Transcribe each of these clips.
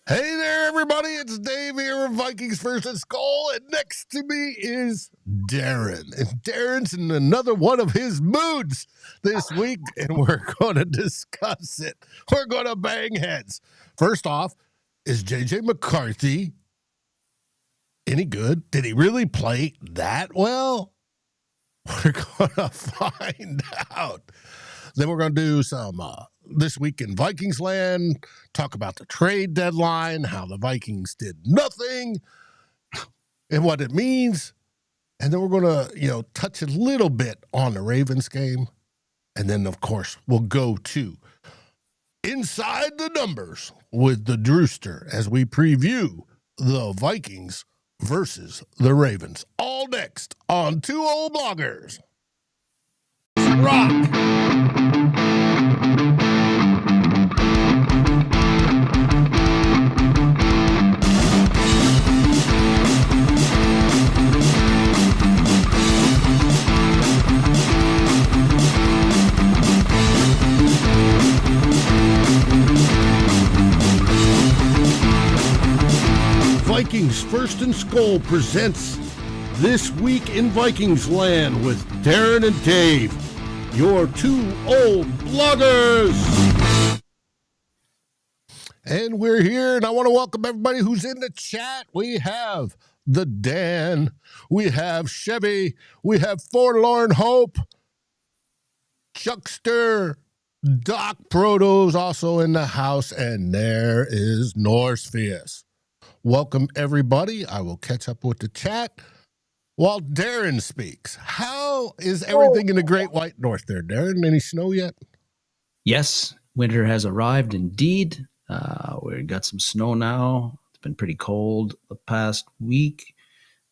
Hey there, everybody. It's Dave here of Vikings versus SKOL, and next to me is Darren. And Darren's in another one of his moods this week, and we're going to discuss it. We're going to bang heads. First off, is JJ McCarthy any good? Did he really play that well? We're going to find out. Then we're going to do some This Week in Vikingsland, talk about the trade deadline, how the Vikings did nothing, and what it means. And then we're going to, touch a little bit on the Ravens game. And then, of course, we'll go to Inside the Numbers with the Drewster as we preview the Vikings versus the Ravens. All next on Two Old Bloggers. Rock. Vikings First and SKOL presents This Week in Vikingsland with Darren and Dave, your two old bloggers. And we're here, and I want to welcome everybody who's in the chat. We have the Dan, we have Chevy, we have Forlorn Hope, Chuckster, Doc Proto's also in the house, and there is Norsefius. Welcome, everybody. I will catch up with the chat while Darren speaks. How is everything in the Great White North there, Darren? Any snow yet? Yes, winter has arrived indeed. We've got some snow now. It's been pretty cold the past week.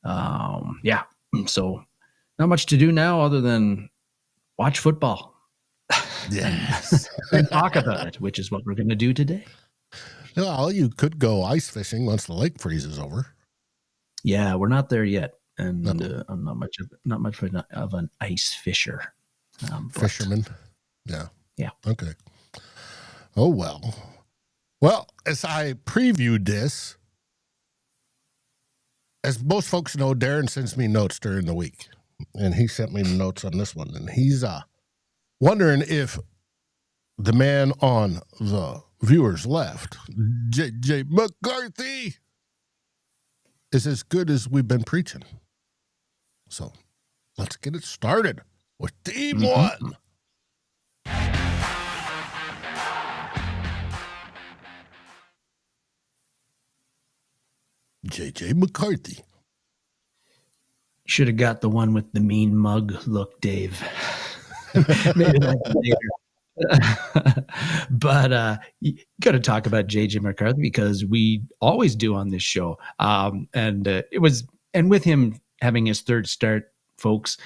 So not much to do now other than watch football. Yes. and talk about it, which is what we're going to do today. Well, you could go ice fishing once the lake freezes over. Yeah, we're not there yet, and I'm not much of an ice fisher. Fisherman. Yeah. Okay. Oh well. Well, as I previewed this, as most folks know, Darren sends me notes during the week, and he sent me notes on this one, and he's wondering if the man on the viewers left, JJ McCarthy, is as good as we've been preaching. So let's get it started with Team One. JJ McCarthy. Should have got the one with the mean mug look, Dave. Maybe that's later. But you got to talk about JJ McCarthy because we always do on this show. And with him having his third start, folks,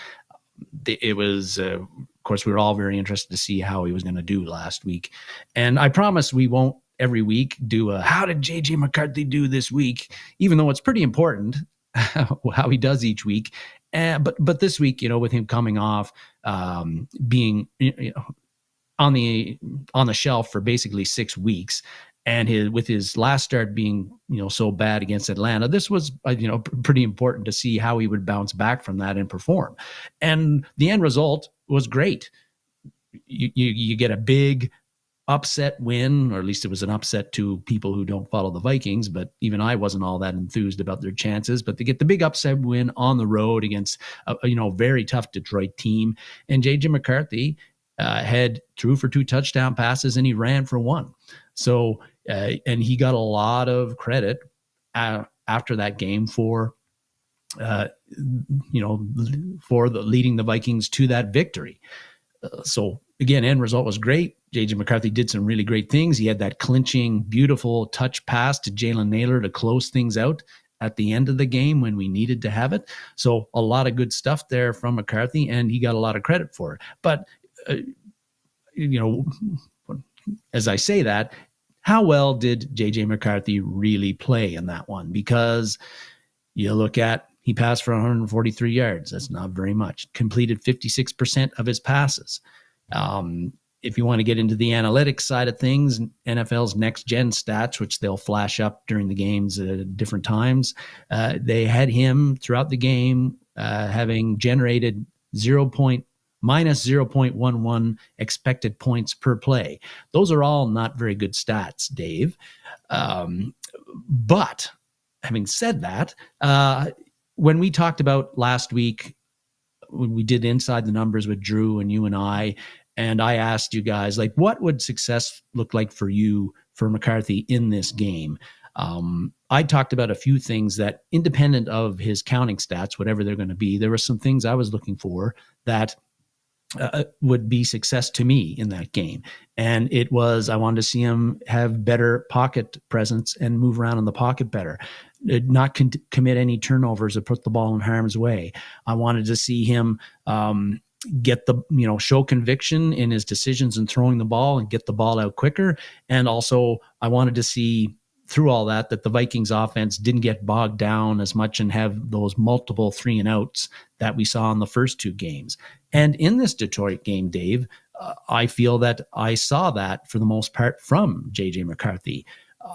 it was, of course, we were all very interested to see how he was going to do last week. And I promise we won't every week do how did JJ McCarthy do this week, even though it's pretty important how he does each week. But this week, with him coming off, being, on the shelf for basically 6 weeks, and with his last start being so bad against Atlanta, this was pretty important to see how he would bounce back from that and perform. And the end result was great. You get a big upset win, or at least it was an upset to people who don't follow the Vikings, but even I wasn't all that enthused about their chances. But they get the big upset win on the road against a very tough Detroit team, and JJ McCarthy threw for 2 touchdown passes, and he ran for 1. So, and he got a lot of credit after that game for leading the Vikings to that victory. So again, end result was great. JJ McCarthy did some really great things. He had that clinching, beautiful touch pass to Jalen Naylor to close things out at the end of the game when we needed to have it. So a lot of good stuff there from McCarthy, and he got a lot of credit for it. But as I say that, how well did JJ McCarthy really play in that one? Because you look at, he passed for 143 yards. That's not very much. Completed 56% of his passes. if you want to get into the analytics side of things, NFL's next gen stats, which they'll flash up during the games at different times, they had him throughout the game having generated minus 0.11 expected points per play. Those are all not very good stats, Dave. But having said that, when we talked about last week, when we did Inside the Numbers with Drew and you and I asked you guys, like, what would success look like for you, for McCarthy in this game? I talked about a few things that, independent of his counting stats, whatever they're going to be, there were some things I was looking for that would be success to me in that game. And it was, I wanted to see him have better pocket presence and move around in the pocket better, not commit any turnovers or put the ball in harm's way. I wanted to see him get the, show conviction in his decisions and throwing the ball and get the ball out quicker. And also I wanted to see through all that the Vikings offense didn't get bogged down as much and have those multiple 3-and-outs that we saw in the first two games. And in this Detroit game, Dave, I feel that I saw that for the most part from JJ McCarthy.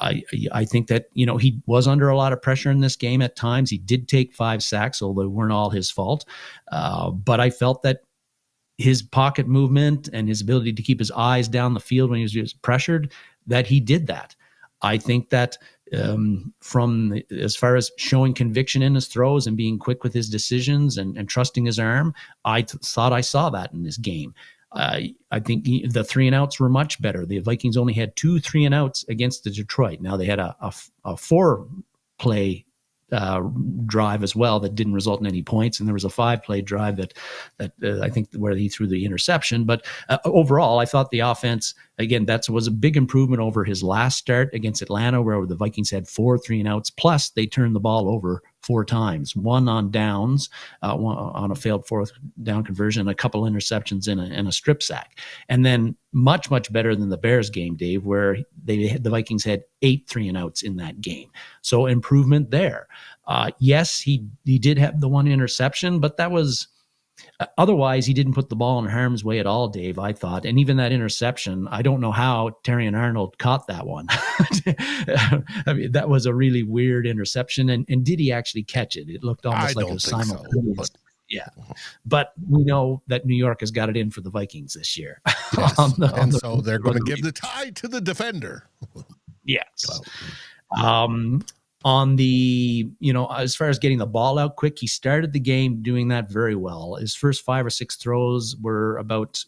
I think that, he was under a lot of pressure in this game at times. He did take 5 sacks, although they weren't all his fault. But I felt that his pocket movement and his ability to keep his eyes down the field when he was pressured, that he did that. I think that as far as showing conviction in his throws and being quick with his decisions and trusting his arm, I thought I saw that in this game. I think the 3-and-outs were much better. The Vikings only had 2 3-and-outs against the Detroit. Now they had a 4-play drive as well that didn't result in any points, and there was a 5-play drive that I think where he threw the interception. But overall, I thought the offense, again, that was a big improvement over his last start against Atlanta, where the Vikings had 4 3-and-outs, plus they turned the ball over 4 times, one on downs, one on a failed 4th down conversion, a couple interceptions and a strip sack. And then much better than the Bears game, Dave, where the Vikings had 8 3-and-outs in that game. So improvement there. Yes, he did have the 1 interception, but that was otherwise he didn't put the ball in harm's way at all, Dave, I thought. And even that interception, I don't know how Terrion Arnold caught that one. I mean, that was a really weird interception. And did he actually catch it? It looked almost like a simultaneous. So, yeah. But we know that New York has got it in for the Vikings this year. Yes. So they're going to give the tie to the defender. Yes. So. On the, as far as getting the ball out quick, he started the game doing that very well. His first 5 or 6 throws were about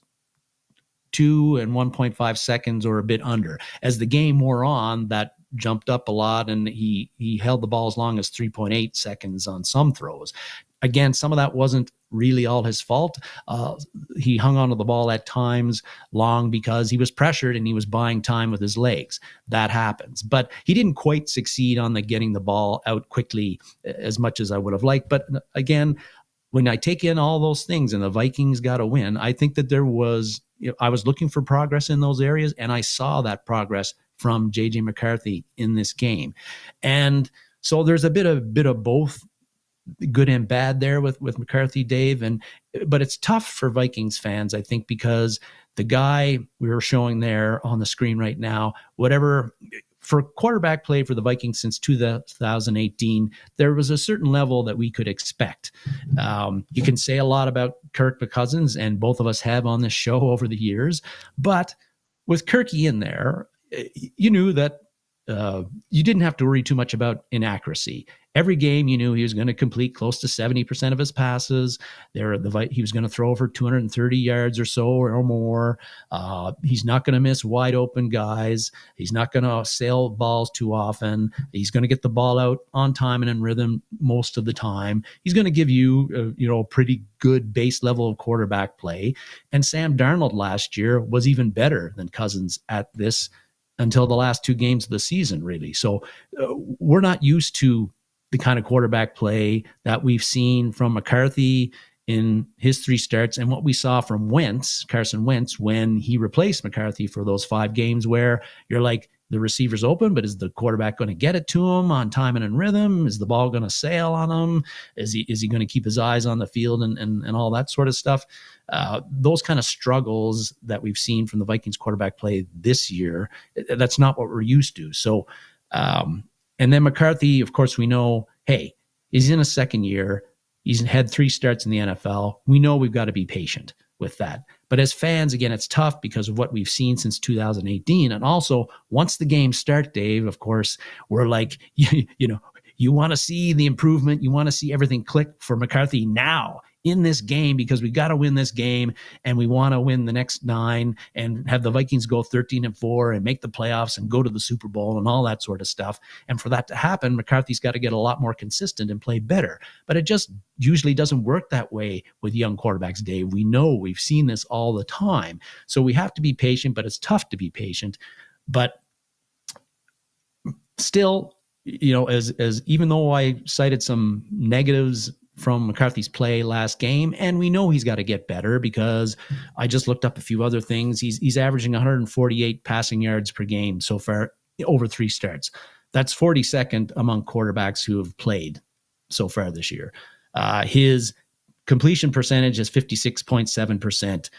2 and 1.5 seconds or a bit under. As the game wore on, that jumped up a lot, and he held the ball as long as 3.8 seconds on some throws. Again, some of that wasn't really all his fault. He hung onto the ball at times long because he was pressured and he was buying time with his legs. That happens. But he didn't quite succeed on the getting the ball out quickly as much as I would have liked. But again, when I take in all those things and the Vikings got a win, I think that there was, I was looking for progress in those areas, and I saw that progress from JJ McCarthy in this game. And so there's a bit of both good and bad there with McCarthy, Dave. But it's tough for Vikings fans, I think, because the guy we were showing there on the screen right now, whatever, for quarterback play for the Vikings since 2018, there was a certain level that we could expect. You can say a lot about Kirk Cousins, and both of us have on this show over the years, but with Kirky in there, you knew that you didn't have to worry too much about inaccuracy. Every game, you knew he was going to complete close to 70% of his passes. He was going to throw for 230 yards or so or more. He's not going to miss wide open guys. He's not going to sail balls too often. He's going to get the ball out on time and in rhythm most of the time. He's going to give you, a pretty good base level of quarterback play. And Sam Darnold last year was even better than Cousins at this until the last 2 games of the season, really. So we're not used to the kind of quarterback play that we've seen from McCarthy in his 3 starts and what we saw from Carson Wentz, when he replaced McCarthy for those 5 games where you're like, the receiver's open, but is the quarterback going to get it to him on time and in rhythm? Is the ball going to sail on him? Is he going to keep his eyes on the field and all that sort of stuff? Those kind of struggles that we've seen from the Vikings quarterback play this year, that's not what we're used to. So, and then McCarthy, of course, we know, hey, he's in a second year. He's had 3 starts in the NFL. We know we've got to be patient with that. But as fans, again, it's tough because of what we've seen since 2018. And also, once the games start, Dave, of course, we're like, you want to see the improvement. You want to see everything click for McCarthy now in this game, because we got to win this game and we want to win the next 9 and have the Vikings go 13-4 and make the playoffs and go to the Super Bowl and all that sort of stuff. And for that to happen, McCarthy's got to get a lot more consistent and play better. But it just usually doesn't work that way with young quarterbacks, Dave. We know, we've seen this all the time. So we have to be patient, but it's tough to be patient. But still, as even though I cited some negatives from McCarthy's play last game, and we know he's got to get better, because I just looked up a few other things. He's averaging 148 passing yards per game so far over 3 starts. That's 42nd among quarterbacks who have played so far this year. His completion percentage is 56.7%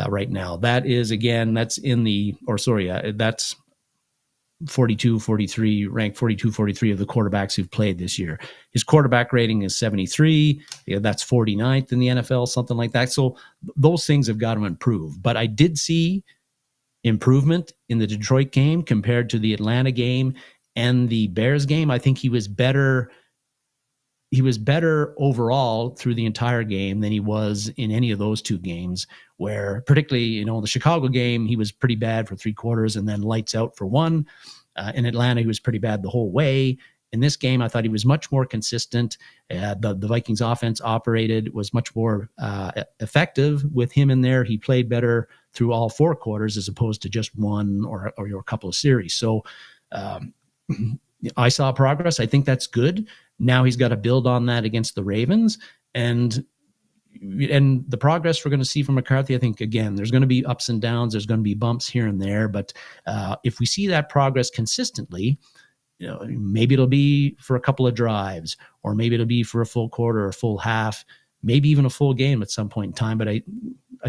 right now. That is, again, that's that's 43, ranked 43 of the quarterbacks who've played this year. His quarterback rating is 73. That's 49th in the NFL, something like that. So those things have got to improve. But I did see improvement in the Detroit game compared to the Atlanta game and the Bears game. I think he was better. He was better overall through the entire game than he was in any of those 2 games, where particularly, the Chicago game, he was pretty bad for 3 quarters and then lights out for 1. In Atlanta, he was pretty bad the whole way. In this game, I thought he was much more consistent. The Vikings offense was much more effective with him in there. He played better through all 4 quarters as opposed to just 1 or a couple of series. So I saw progress. I think that's good. Now he's got to build on that against the Ravens. And the progress we're going to see from McCarthy, I think, again, there's going to be ups and downs. There's going to be bumps here and there. But if we see that progress consistently, maybe it'll be for a couple of drives, or maybe it'll be for a full quarter or a full half, maybe even a full game at some point in time. But I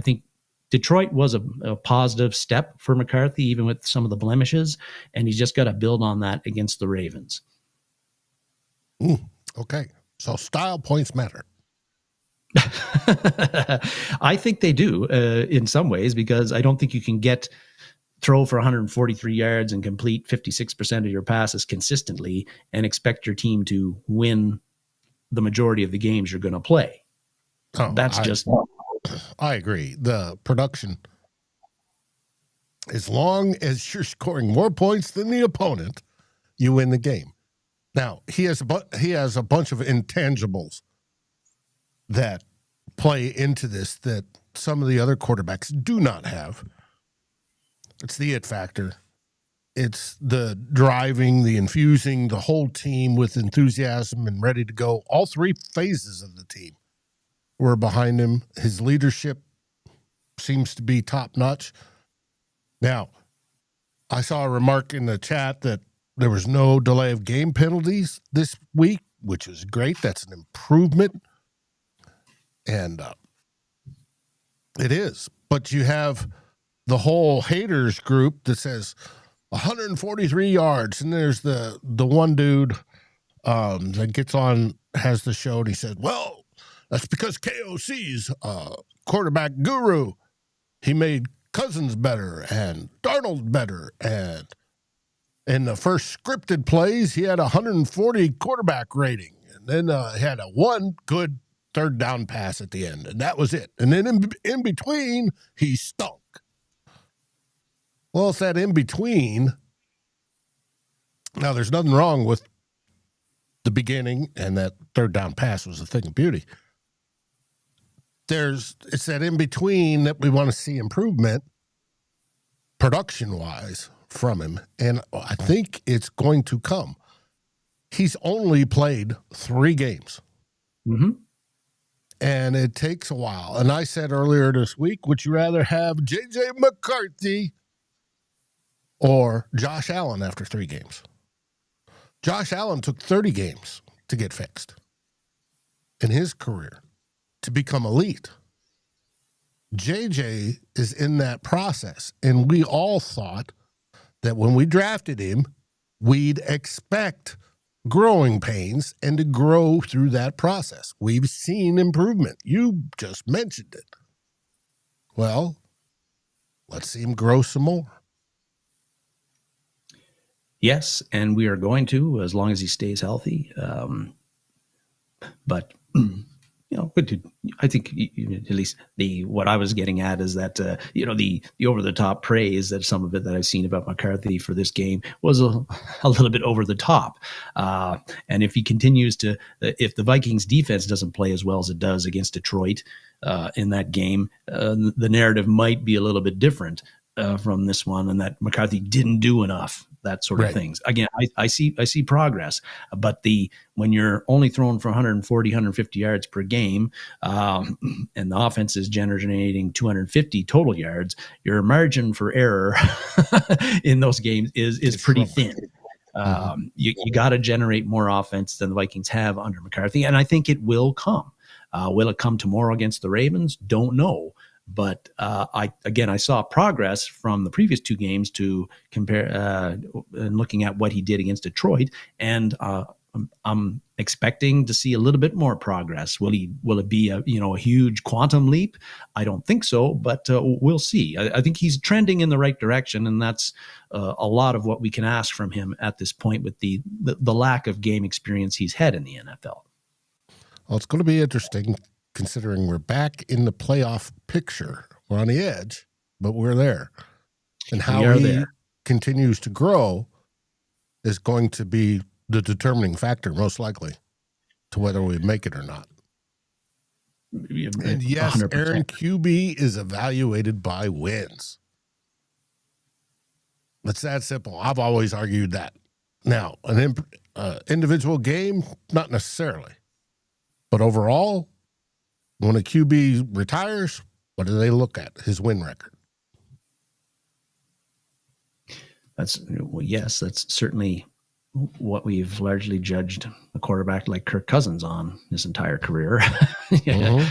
think Detroit was a positive step for McCarthy, even with some of the blemishes, and he's just got to build on that against the Ravens. Okay. So style points matter. I think they do in some ways, because I don't think you can throw for 143 yards and complete 56% of your passes consistently and expect your team to win the majority of the games you're going to play. I agree. The production, as long as you're scoring more points than the opponent, you win the game. Now, he has a bunch of intangibles that play into this that some of the other quarterbacks do not have. It's the it factor. It's the driving, the infusing the whole team with enthusiasm and ready to go. All 3 phases of the team were behind him. His leadership seems to be top notch. Now, I saw a remark in the chat that there was no delay of game penalties this week, which was great. That's an improvement. And it is. But you have the whole haters group that says 143 yards. And there's the one dude that gets on, has the show, and he said, well, that's because KOC's quarterback guru. He made Cousins better and Darnold better. And in the first scripted plays, he had 140 quarterback rating. And then he had a 1 good 3rd down pass at the end. And that was it. And then in between, he stunk. Well, it's that in between. Now, there's nothing wrong with the beginning, and that 3rd down pass was a thing of beauty. It's that in between that we want to see improvement production-wise from him, and I think it's going to come. He's only played 3 games. Mm-hmm. And it takes a while. And I said earlier this week, would you rather have JJ McCarthy or Josh Allen after 3 games? Josh Allen took 30 games to get fixed in his career to become elite. JJ is in that process. And we all thought that when we drafted him, we'd expect growing pains and to grow through that process. We've seen improvement. You just mentioned it. Well, let's see him grow some more. Yes, and we are going to, as long as he stays healthy. But I think at least what I was getting at is that the over the top praise that some of it that I've seen about McCarthy for this game was a little bit over the top. And if he continues to, if the Vikings defense doesn't play as well as it does against Detroit in that game, the narrative might be a little bit different from this one, and that McCarthy didn't do enough. That sort of things. Again, I see progress, but when you're only throwing for 140, 150 yards per game, and the offense is generating 250 total yards, your margin for error in those games is pretty thin. You got to generate more offense than the Vikings have under McCarthy, and I think it will come. Will it come tomorrow against the Ravens? Don't know. But I saw progress from the previous 2 games to compare and looking at what he did against Detroit, and I'm expecting to see a little bit more progress. Will it be a huge quantum leap? I don't think so, but we'll see. I think he's trending in the right direction, and that's a lot of what we can ask from him at this point with the lack of game experience he's had in the NFL. Well, it's going to be interesting, considering we're back in the playoff picture. We're on the edge, but we're there. And how he continues to grow is going to be the determining factor, most likely, to whether we make it or not. And yes, 100%. Aaron QB is evaluated by wins. It's that simple. I've always argued that. Now, an individual game, not necessarily. But overall, when a QB retires, what do they look at? His win record. That's certainly what we've largely judged a quarterback like Kirk Cousins on his entire career. The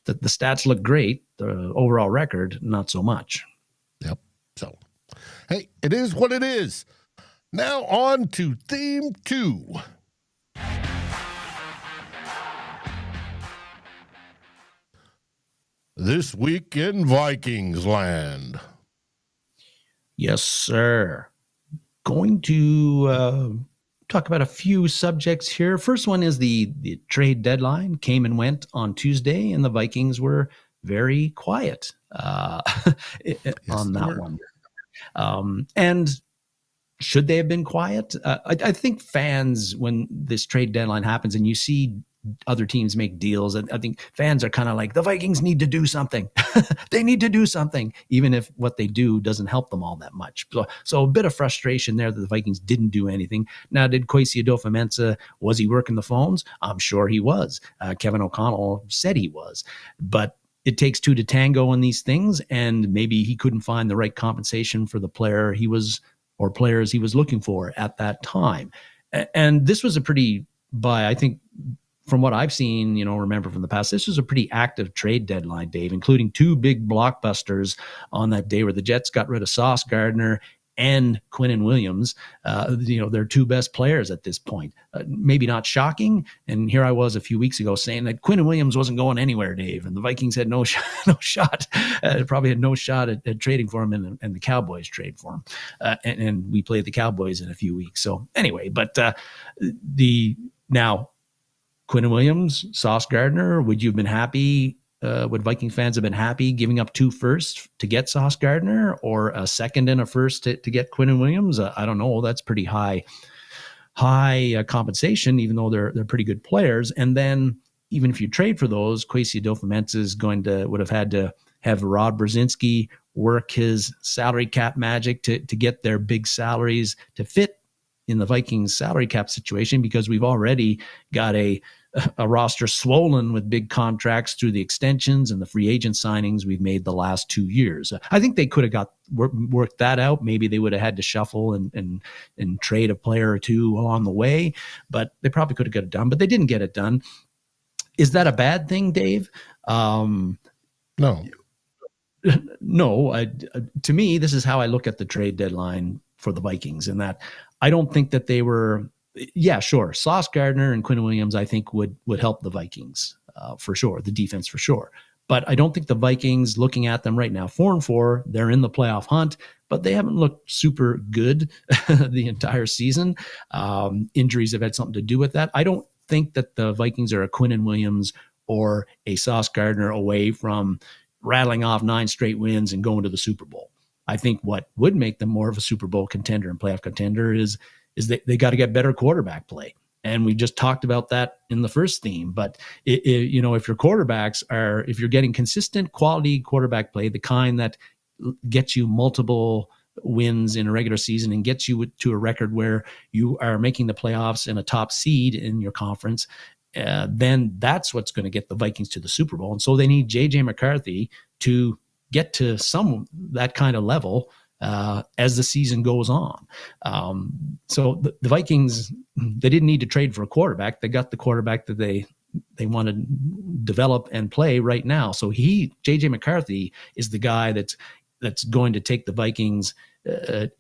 stats look great. The overall record, not so much. Yep. So, hey, it is what it is. Now on to theme 2. This week in Vikingsland. Yes, sir. Going to talk about a few subjects here. First one is the trade deadline came and went on Tuesday, and the Vikings were very quiet on that one. And should they have been quiet? I think fans, when this trade deadline happens and you see other teams make deals, and I think fans are kind of like, the Vikings need to do something. They need to do something, even if what they do doesn't help them all that much. So a bit of frustration there that the Vikings didn't do anything. Now, did Kwesi Adofo-Mensah, was he working the phones? I'm sure he was. Kevin O'Connell said he was. But it takes 2 to tango in these things, and maybe he couldn't find the right compensation for the player he was, or players he was looking for at that time. And this was I think, from what I've seen, remember from the past, this was a pretty active trade deadline, Dave, including 2 big blockbusters on that day where the Jets got rid of Sauce Gardner and Quinnen Williams, their 2 best players at this point. Maybe not shocking. And here I was a few weeks ago saying that Quinnen Williams wasn't going anywhere, Dave, and the Vikings had no shot. Probably had no shot at trading for him, and the Cowboys trade for him. And we play the Cowboys in a few weeks. So anyway, but now Quinnen Williams, Sauce Gardner, would you have been happy? Would Viking fans have been happy giving up 2 firsts to get Sauce Gardner, or a second and a first to get Quinnen Williams? I don't know. That's pretty high compensation, even though they're pretty good players. And then even if you trade for those, Kwesi Adofo-Mensah would have had to have Rod Brzezinski work his salary cap magic to get their big salaries to fit in the Vikings salary cap situation, because we've already got a a roster swollen with big contracts through the extensions and the free agent signings we've made the last 2 years. I think they could have worked that out. Maybe they would have had to shuffle and trade a player or two along the way, but they probably could have got it done, but they didn't get it done. Is that a bad thing, Dave? No. No. To me, this is how I look at the trade deadline for the Vikings, in that I don't think that they were. Yeah, sure. Sauce Gardner and Quinn Williams, I think, would help the Vikings for sure, the defense for sure. But I don't think the Vikings, looking at them right now, 4-4, they're in the playoff hunt, but they haven't looked super good the entire season. Injuries have had something to do with that. I don't think that the Vikings are a Quinn Williams or a Sauce Gardner away from rattling off 9 straight wins and going to the Super Bowl. I think what would make them more of a Super Bowl contender and playoff contender is they got to get better quarterback play. And we just talked about that in the first theme. But, if your quarterbacks if you're getting consistent quality quarterback play, the kind that gets you multiple wins in a regular season and gets you to a record where you are making the playoffs and a top seed in your conference, then that's what's going to get the Vikings to the Super Bowl. And so they need JJ McCarthy to get to that kind of level as the season goes on. So the Vikings, they didn't need to trade for a quarterback. They got the quarterback that they want to develop and play right now. So JJ McCarthy is the guy that's going to take the Vikings,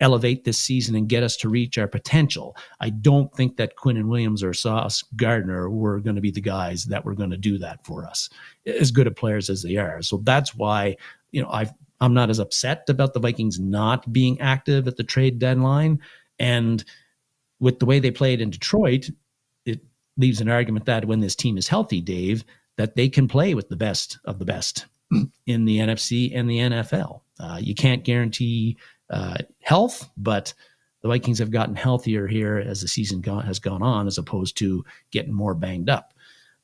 elevate this season and get us to reach our potential. I don't think that Quinn Williams or Sauce Gardner were going to be the guys that were going to do that for us, as good of players as they are. So that's why, I'm not as upset about the Vikings not being active at the trade deadline. And with the way they played in Detroit, it leaves an argument that when this team is healthy, Dave, that they can play with the best of the best in the NFC and the NFL. You can't guarantee health, but the Vikings have gotten healthier here as the season has gone on, as opposed to getting more banged up.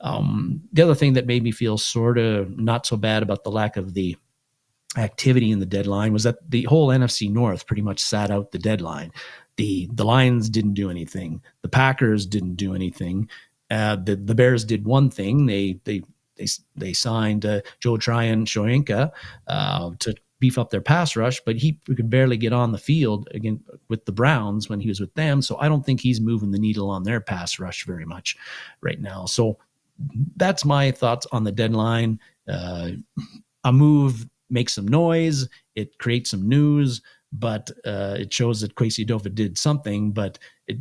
The other thing that made me feel sort of not so bad about the lack of the activity in the deadline was that the whole NFC North pretty much sat out the deadline. The Lions didn't do anything. The Packers didn't do anything. The Bears did one thing. They signed Joe Tryon-Shoyinka to beef up their pass rush, but he could barely get on the field again with the Browns when he was with them. So I don't think he's moving the needle on their pass rush very much right now. So that's my thoughts on the deadline. A move makes some noise, it creates some news, but it shows that Kwesi Adofo did something, but it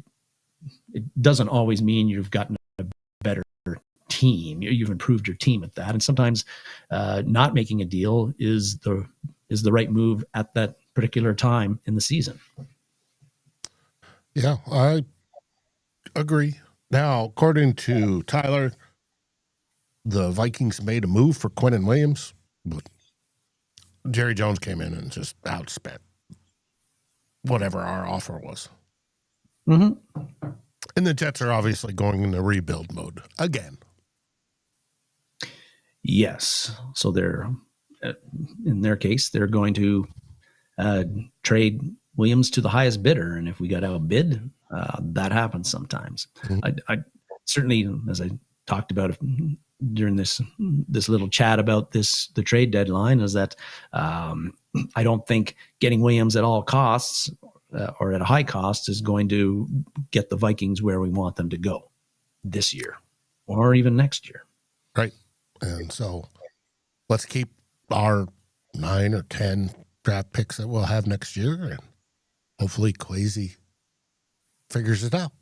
doesn't always mean you've gotten a better team. You've improved your team at that. And sometimes not making a deal is the right move at that particular time in the season. Yeah, I agree. Now, according to Tyler, the Vikings made a move for Quinn Williams, but Jerry Jones came in and just outspent whatever our offer was. Mm-hmm. And the Jets are obviously going into rebuild mode again. Yes. So they're, in their case, they're going to trade Williams to the highest bidder. And if we got outbid, that happens sometimes. Mm-hmm. I certainly, as I talked about during this little chat about the trade deadline, is that I don't think getting Williams at all costs or at a high cost is going to get the Vikings where we want them to go this year or even next year. Right. And so let's keep our 9 or 10 draft picks that we'll have next year, and hopefully Kwesi figures it out.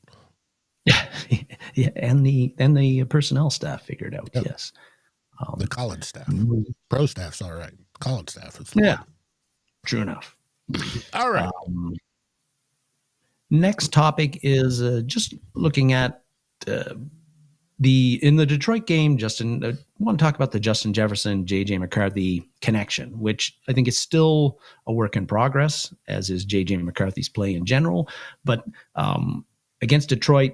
Yeah, and the personnel staff figured out. Yep. Yes, the college staff, pro staff's all right. College staff is true enough. All right. Next topic is just looking at in the Detroit game. Justin, I want to talk about the Justin Jefferson, JJ McCarthy connection, which I think is still a work in progress, as is JJ McCarthy's play in general. But against Detroit,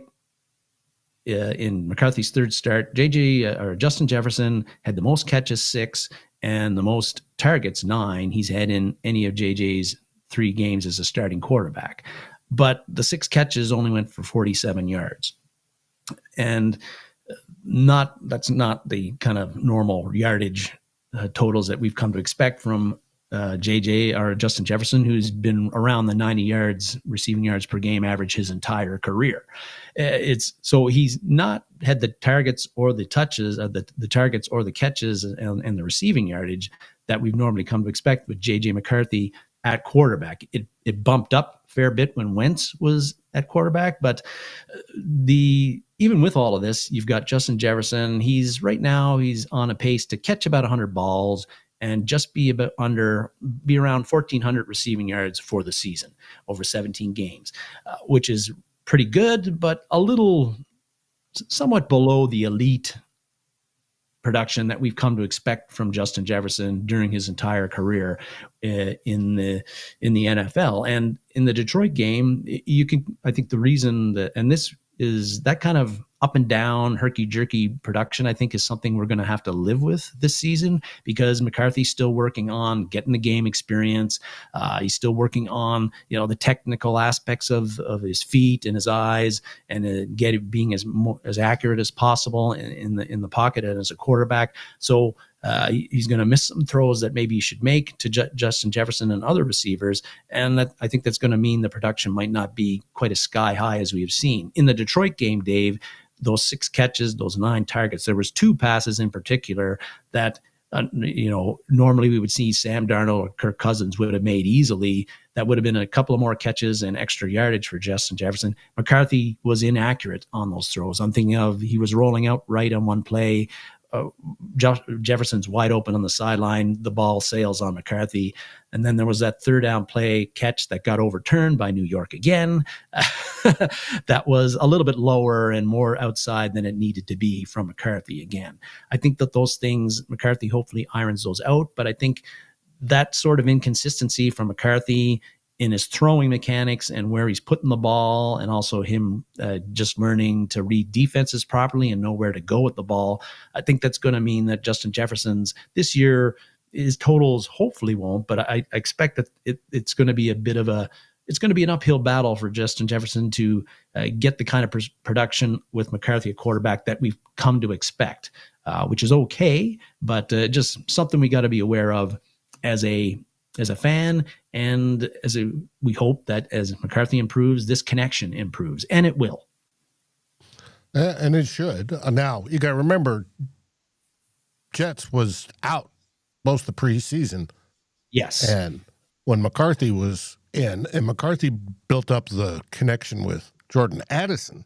in McCarthy's third start, Justin Jefferson had the most catches, 6, and the most targets, 9. He's had in any of JJ's 3 games as a starting quarterback. But the 6 catches only went for 47 yards. And That's not the kind of normal yardage totals that we've come to expect from JJ or Justin Jefferson, who's been around the 90 receiving yards per game average his entire career. So he's not had the targets or the touches, the targets or the catches and the receiving yardage that we've normally come to expect with JJ McCarthy at quarterback. It bumped up a fair bit when Wentz was at quarterback, but even with all of this, you've got Justin Jefferson. Right now he's on a pace to catch about 100 balls and just be around 1,400 receiving yards for the season over 17 games, which is pretty good, but somewhat below the elite production that we've come to expect from Justin Jefferson during his entire career in the NFL. And in the Detroit game, I think the reason this is that kind of up and down, herky-jerky production, I think, is something we're going to have to live with this season, because McCarthy's still working on getting the game experience. He's still working on, the technical aspects of his feet and his eyes, and being as accurate as possible in the pocket and as a quarterback. So he's going to miss some throws that maybe he should make to Justin Jefferson and other receivers. And I think that's going to mean the production might not be quite as sky high as we have seen. In the Detroit game, Dave, those 6 catches, those 9 targets, there was 2 passes in particular that, normally we would see Sam Darnold or Kirk Cousins would have made easily. That would have been a couple of more catches and extra yardage for Justin Jefferson. McCarthy was inaccurate on those throws. I'm thinking of, he was rolling out right on one play. Jefferson's wide open on the sideline. The ball sails on McCarthy. And then there was that 3rd down play catch that got overturned by New York again. That was a little bit lower and more outside than it needed to be from McCarthy again. I think that those things, McCarthy hopefully irons those out, but I think that sort of inconsistency from McCarthy in his throwing mechanics and where he's putting the ball, and also him just learning to read defenses properly and know where to go with the ball, I think that's going to mean that Justin Jefferson's this year, his totals hopefully won't, but I expect that it's going to be it's going to be an uphill battle for Justin Jefferson to get the kind of production with McCarthy at quarterback that we've come to expect, which is okay, but just something we got to be aware of as a fan, and we hope that as McCarthy improves, this connection improves, and it will. And it should. Now, you got to remember, Jets was out most of the preseason. Yes. And when McCarthy was in, and McCarthy built up the connection with Jordan Addison,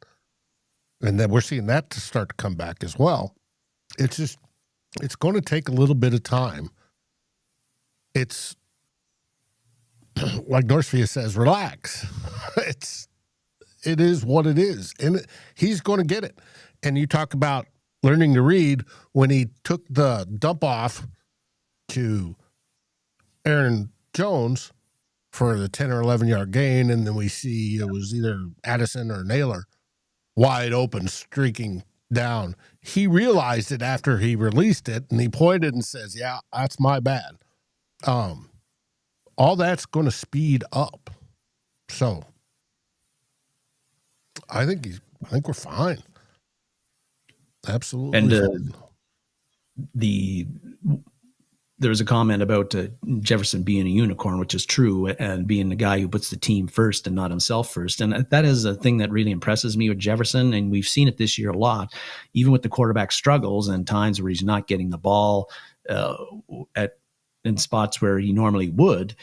and then we're seeing that to start to come back as well. It's going to take a little bit of time. It's like Northfield says, relax. It is what it is. And he's going to get it. And you talk about learning to read. When he took the dump off to Aaron Jones for the 10 or 11 yard gain, and then we see it was either Addison or Naylor wide open, streaking down. He realized it after he released it, and he pointed and says, yeah, that's my bad. All that's going to speed up. So I think we're fine. Absolutely. And there was a comment about Jefferson being a unicorn, which is true, and being the guy who puts the team first and not himself first. And that is a thing that really impresses me with Jefferson. And we've seen it this year a lot, even with the quarterback struggles and times where he's not getting the ball in spots where he normally would.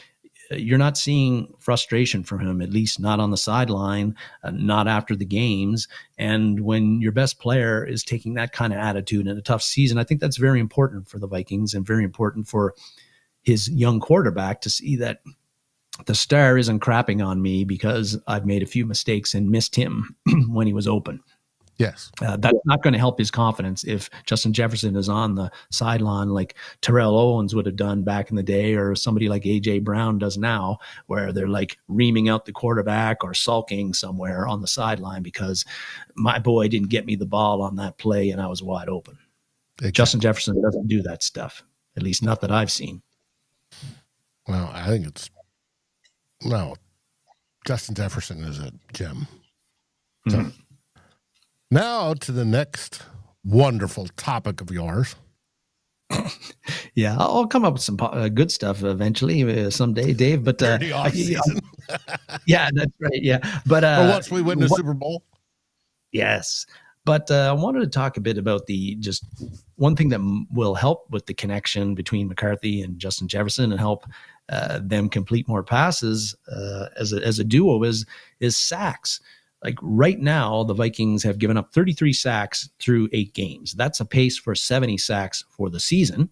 You're not seeing frustration from him, at least not on the sideline, not after the games. And when your best player is taking that kind of attitude in a tough season, I think that's very important for the Vikings and very important for his young quarterback to see that the star isn't crapping on me because I've made a few mistakes and missed him when he was open. Yes. That's not going to help his confidence if Justin Jefferson is on the sideline like Terrell Owens would have done back in the day, or somebody like A.J. Brown does now, where they're like reaming out the quarterback or sulking somewhere on the sideline because my boy didn't get me the ball on that play and I was wide open. Exactly. Justin Jefferson doesn't do that stuff, at least not that I've seen. Well, I think Justin Jefferson is a gem. So. Mm-hmm. Now to the next wonderful topic of yours. Yeah, I'll come up with some good stuff eventually, someday, Dave. But Dirty off season. Yeah, that's right. Yeah, but or once we win the Super Bowl. Yes, but I wanted to talk a bit about just one thing that will help with the connection between McCarthy and Justin Jefferson and help them complete more passes as a duo is sacks. Like right now, the Vikings have given up 33 sacks through 8 games. That's a pace for 70 sacks for the season.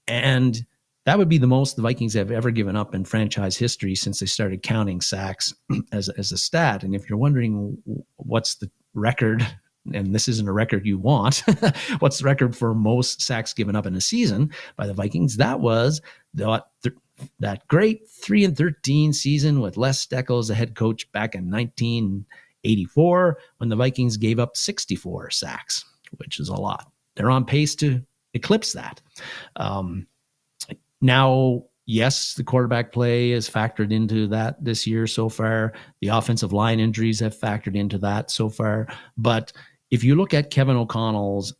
And that would be the most the Vikings have ever given up in franchise history since they started counting sacks as a stat. And if you're wondering what's the record, and this isn't a record you want, what's the record for most sacks given up in a season by the Vikings? That was that great 3-13 season with Les Steckel as the head coach back in 1984 when the Vikings gave up 64 sacks, which is a lot. They're on pace to eclipse that. Now, yes, the quarterback play is factored into that this year so far. The offensive line injuries have factored into that so far. But if you look at Kevin O'Connell's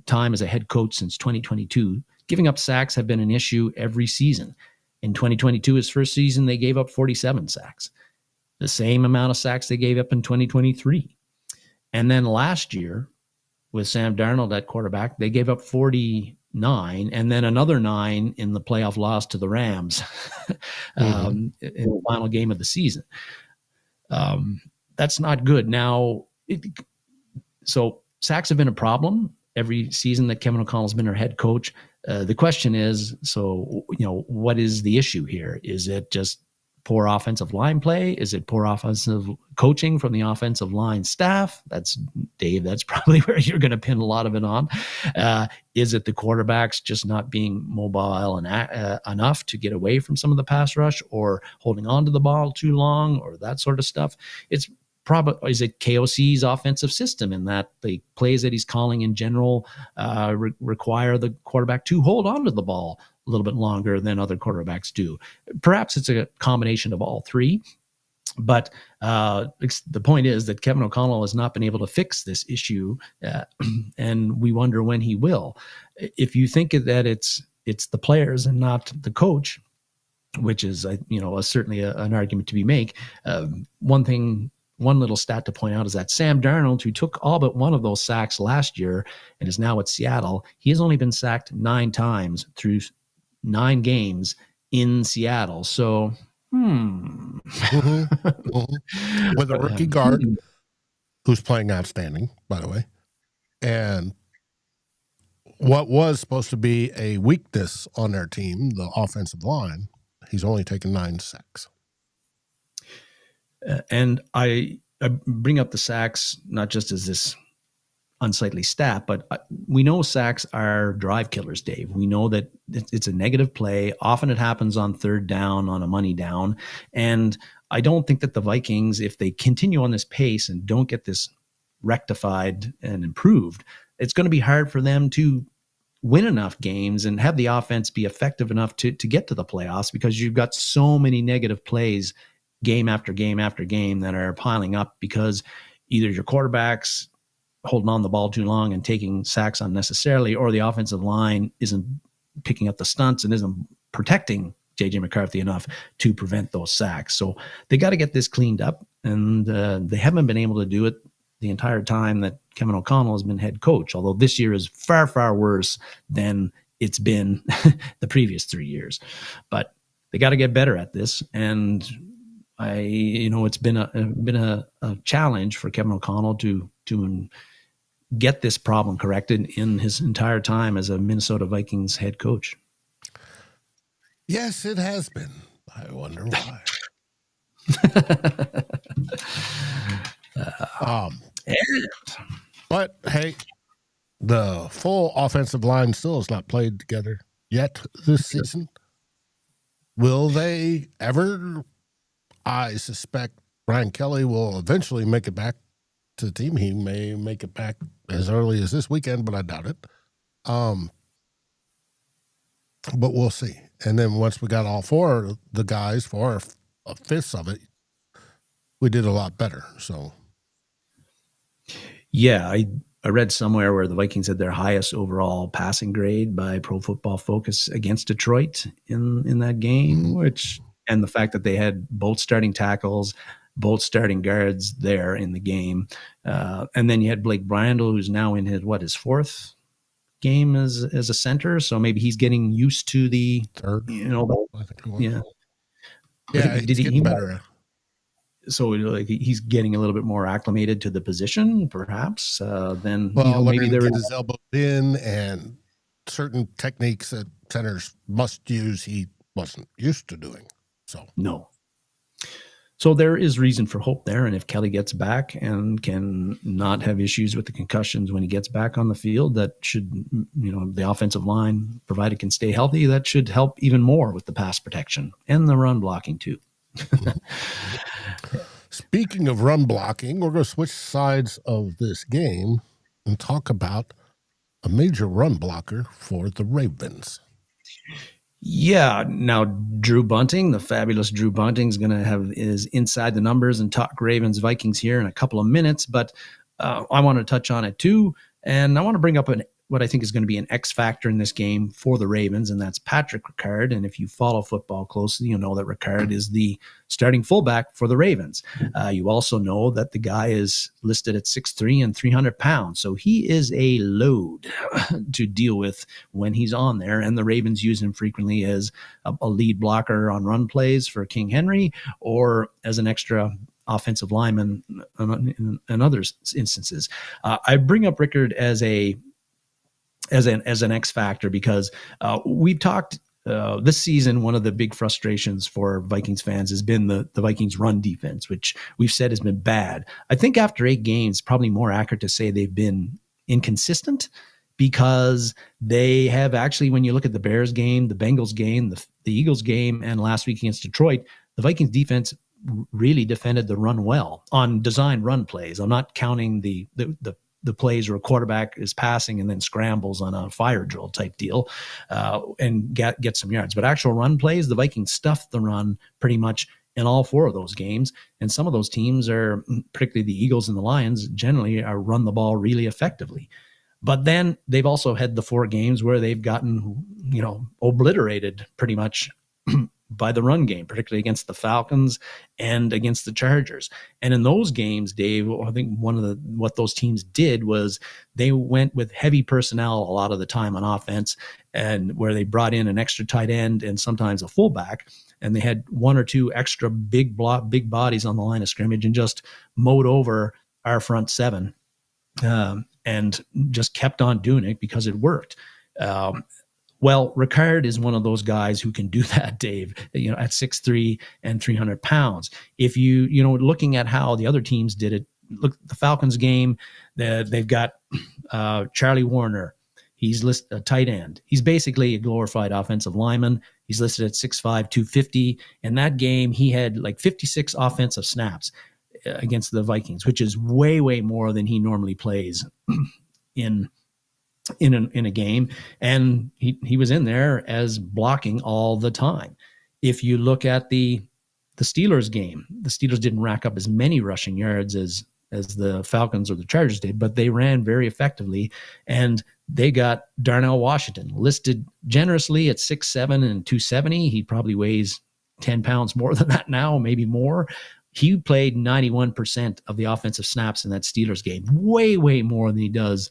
time as a head coach since 2022, giving up sacks have been an issue every season. In 2022, his first season, they gave up 47 sacks, the same amount of sacks they gave up in 2023. And then last year, with Sam Darnold at quarterback, they gave up 49 and then another 9 in the playoff loss to the Rams in the final game of the season. That's not good. Now, so sacks have been a problem every season that Kevin O'Connell's been our head coach. The question is, what is the issue here? Is it just poor offensive line play? Is it poor offensive coaching from the offensive line staff? That's Dave. That's probably where you're going to pin a lot of it on. Is it the quarterbacks just not being mobile and enough to get away from some of the pass rush, or holding on to the ball too long, or that sort of stuff? It's probably, is it KOC's offensive system in that the plays that he's calling in general require the quarterback to hold on to the ball a little bit longer than other quarterbacks do? Perhaps it's a combination of all three. But the point is that Kevin O'Connell has not been able to fix this issue, and we wonder when he will. If you think that it's the players and not the coach, which is certainly an argument to be made. One little stat to point out is that Sam Darnold, who took all but one of those sacks last year and is now at Seattle, he has only been sacked 9 times through 9 games in Seattle. So, with a rookie guard who's playing outstanding, by the way, and what was supposed to be a weakness on their team, the offensive line, he's only taken 9 sacks. And I bring up the sacks not just as this unsightly stat, but we know sacks are drive killers, Dave. We know that it's a negative play. Often it happens on 3rd down, on a money down. And I don't think that the Vikings, if they continue on this pace and don't get this rectified and improved, it's going to be hard for them to win enough games and have the offense be effective enough to get to the playoffs, because you've got so many negative plays game after game after game that are piling up because either your quarterback's holding on the ball too long and taking sacks unnecessarily, or the offensive line isn't picking up the stunts and isn't protecting JJ McCarthy enough to prevent those sacks. So they got to get this cleaned up, and they haven't been able to do it the entire time that Kevin O'Connell has been head coach, although this year is far, far worse than it's been the previous 3 years. But they got to get better at this, and it's been a challenge for Kevin O'Connell to get this problem corrected in his entire time as a Minnesota Vikings head coach. Yes, it has been. I wonder why. But hey, the full offensive line still has not played together yet this season. Will they ever? I suspect Brian Kelly will eventually make it back to the team. He may make it back as early as this weekend, but I doubt it. But we'll see. And then once we got all 4 of the guys, 4/5 of it, we did a lot better. So, yeah, I read somewhere where the Vikings had their highest overall passing grade by Pro Football Focus against Detroit in that game, and the fact that they had both starting tackles, both starting guards there in the game. And then you had Blake Brandel, who's now in his fourth game as a center. So maybe he's getting used to the third. I think he was. Yeah, he's getting better. So like he's getting a little bit more acclimated to the position, perhaps. Then maybe there is his elbow in and certain techniques that centers must use he wasn't used to doing. So there is reason for hope there. And if Kelly gets back and can not have issues with the concussions when he gets back on the field, that should, the offensive line, provided can stay healthy, that should help even more with the pass protection and the run blocking too. Speaking of run blocking, we're going to switch sides of this game and talk about a major run blocker for the Ravens. Yeah. Now, Drew Bunting, the fabulous Drew Bunting, is going to have his Inside the Numbers and talk Ravens Vikings here in a couple of minutes, but I want to touch on it too. And I want to bring up what I think is going to be an X factor in this game for the Ravens, and that's Patrick Ricard. And if you follow football closely, you know that Ricard is the starting fullback for the Ravens. You also know that the guy is listed at 6'3" and 300 pounds. So he is a load to deal with when he's on there. And the Ravens use him frequently as a lead blocker on run plays for King Henry or as an extra offensive lineman in other instances. I bring up Ricard as an X factor because we've talked this season. One of the big frustrations for Vikings fans has been the Vikings run defense, which we've said has been bad. I think after 8 games, probably more accurate to say they've been inconsistent, because they have actually, when you look at the Bears game, the Bengals game, the Eagles game, and last week against Detroit, the Vikings defense really defended the run well on design run plays. I'm not counting the plays where a quarterback is passing and then scrambles on a fire drill type deal and get some yards. But actual run plays, the Vikings stuffed the run pretty much in all 4 of those games. And some of those teams are, particularly the Eagles and the Lions, generally are run the ball really effectively. But then they've also had the 4 games where they've gotten, obliterated pretty much by the run game, particularly against the Falcons and against the Chargers. And in those games, Dave, I think what those teams did was they went with heavy personnel a lot of the time on offense, and where they brought in an extra tight end and sometimes a fullback, and they had 1 or 2 extra big bodies on the line of scrimmage and just mowed over our front 7 and just kept on doing it because it worked. Well, Ricard is one of those guys who can do that, Dave, at 6'3" and 300 pounds. If looking at how the other teams did it, look at the Falcons game, they've got Charlie Warner. He's listed a tight end. He's basically a glorified offensive lineman. He's listed at 6'5", 250. In that game, he had like 56 offensive snaps against the Vikings, which is way, way more than he normally plays in a game, and he was in there as blocking all the time. If you look at the Steelers game, the Steelers didn't rack up as many rushing yards as the Falcons or the Chargers did, but they ran very effectively, and they got Darnell Washington listed generously at 6'7" and 270. He probably weighs 10 pounds more than that now, maybe more. He played 91% of the offensive snaps in that Steelers game, way, way more than he does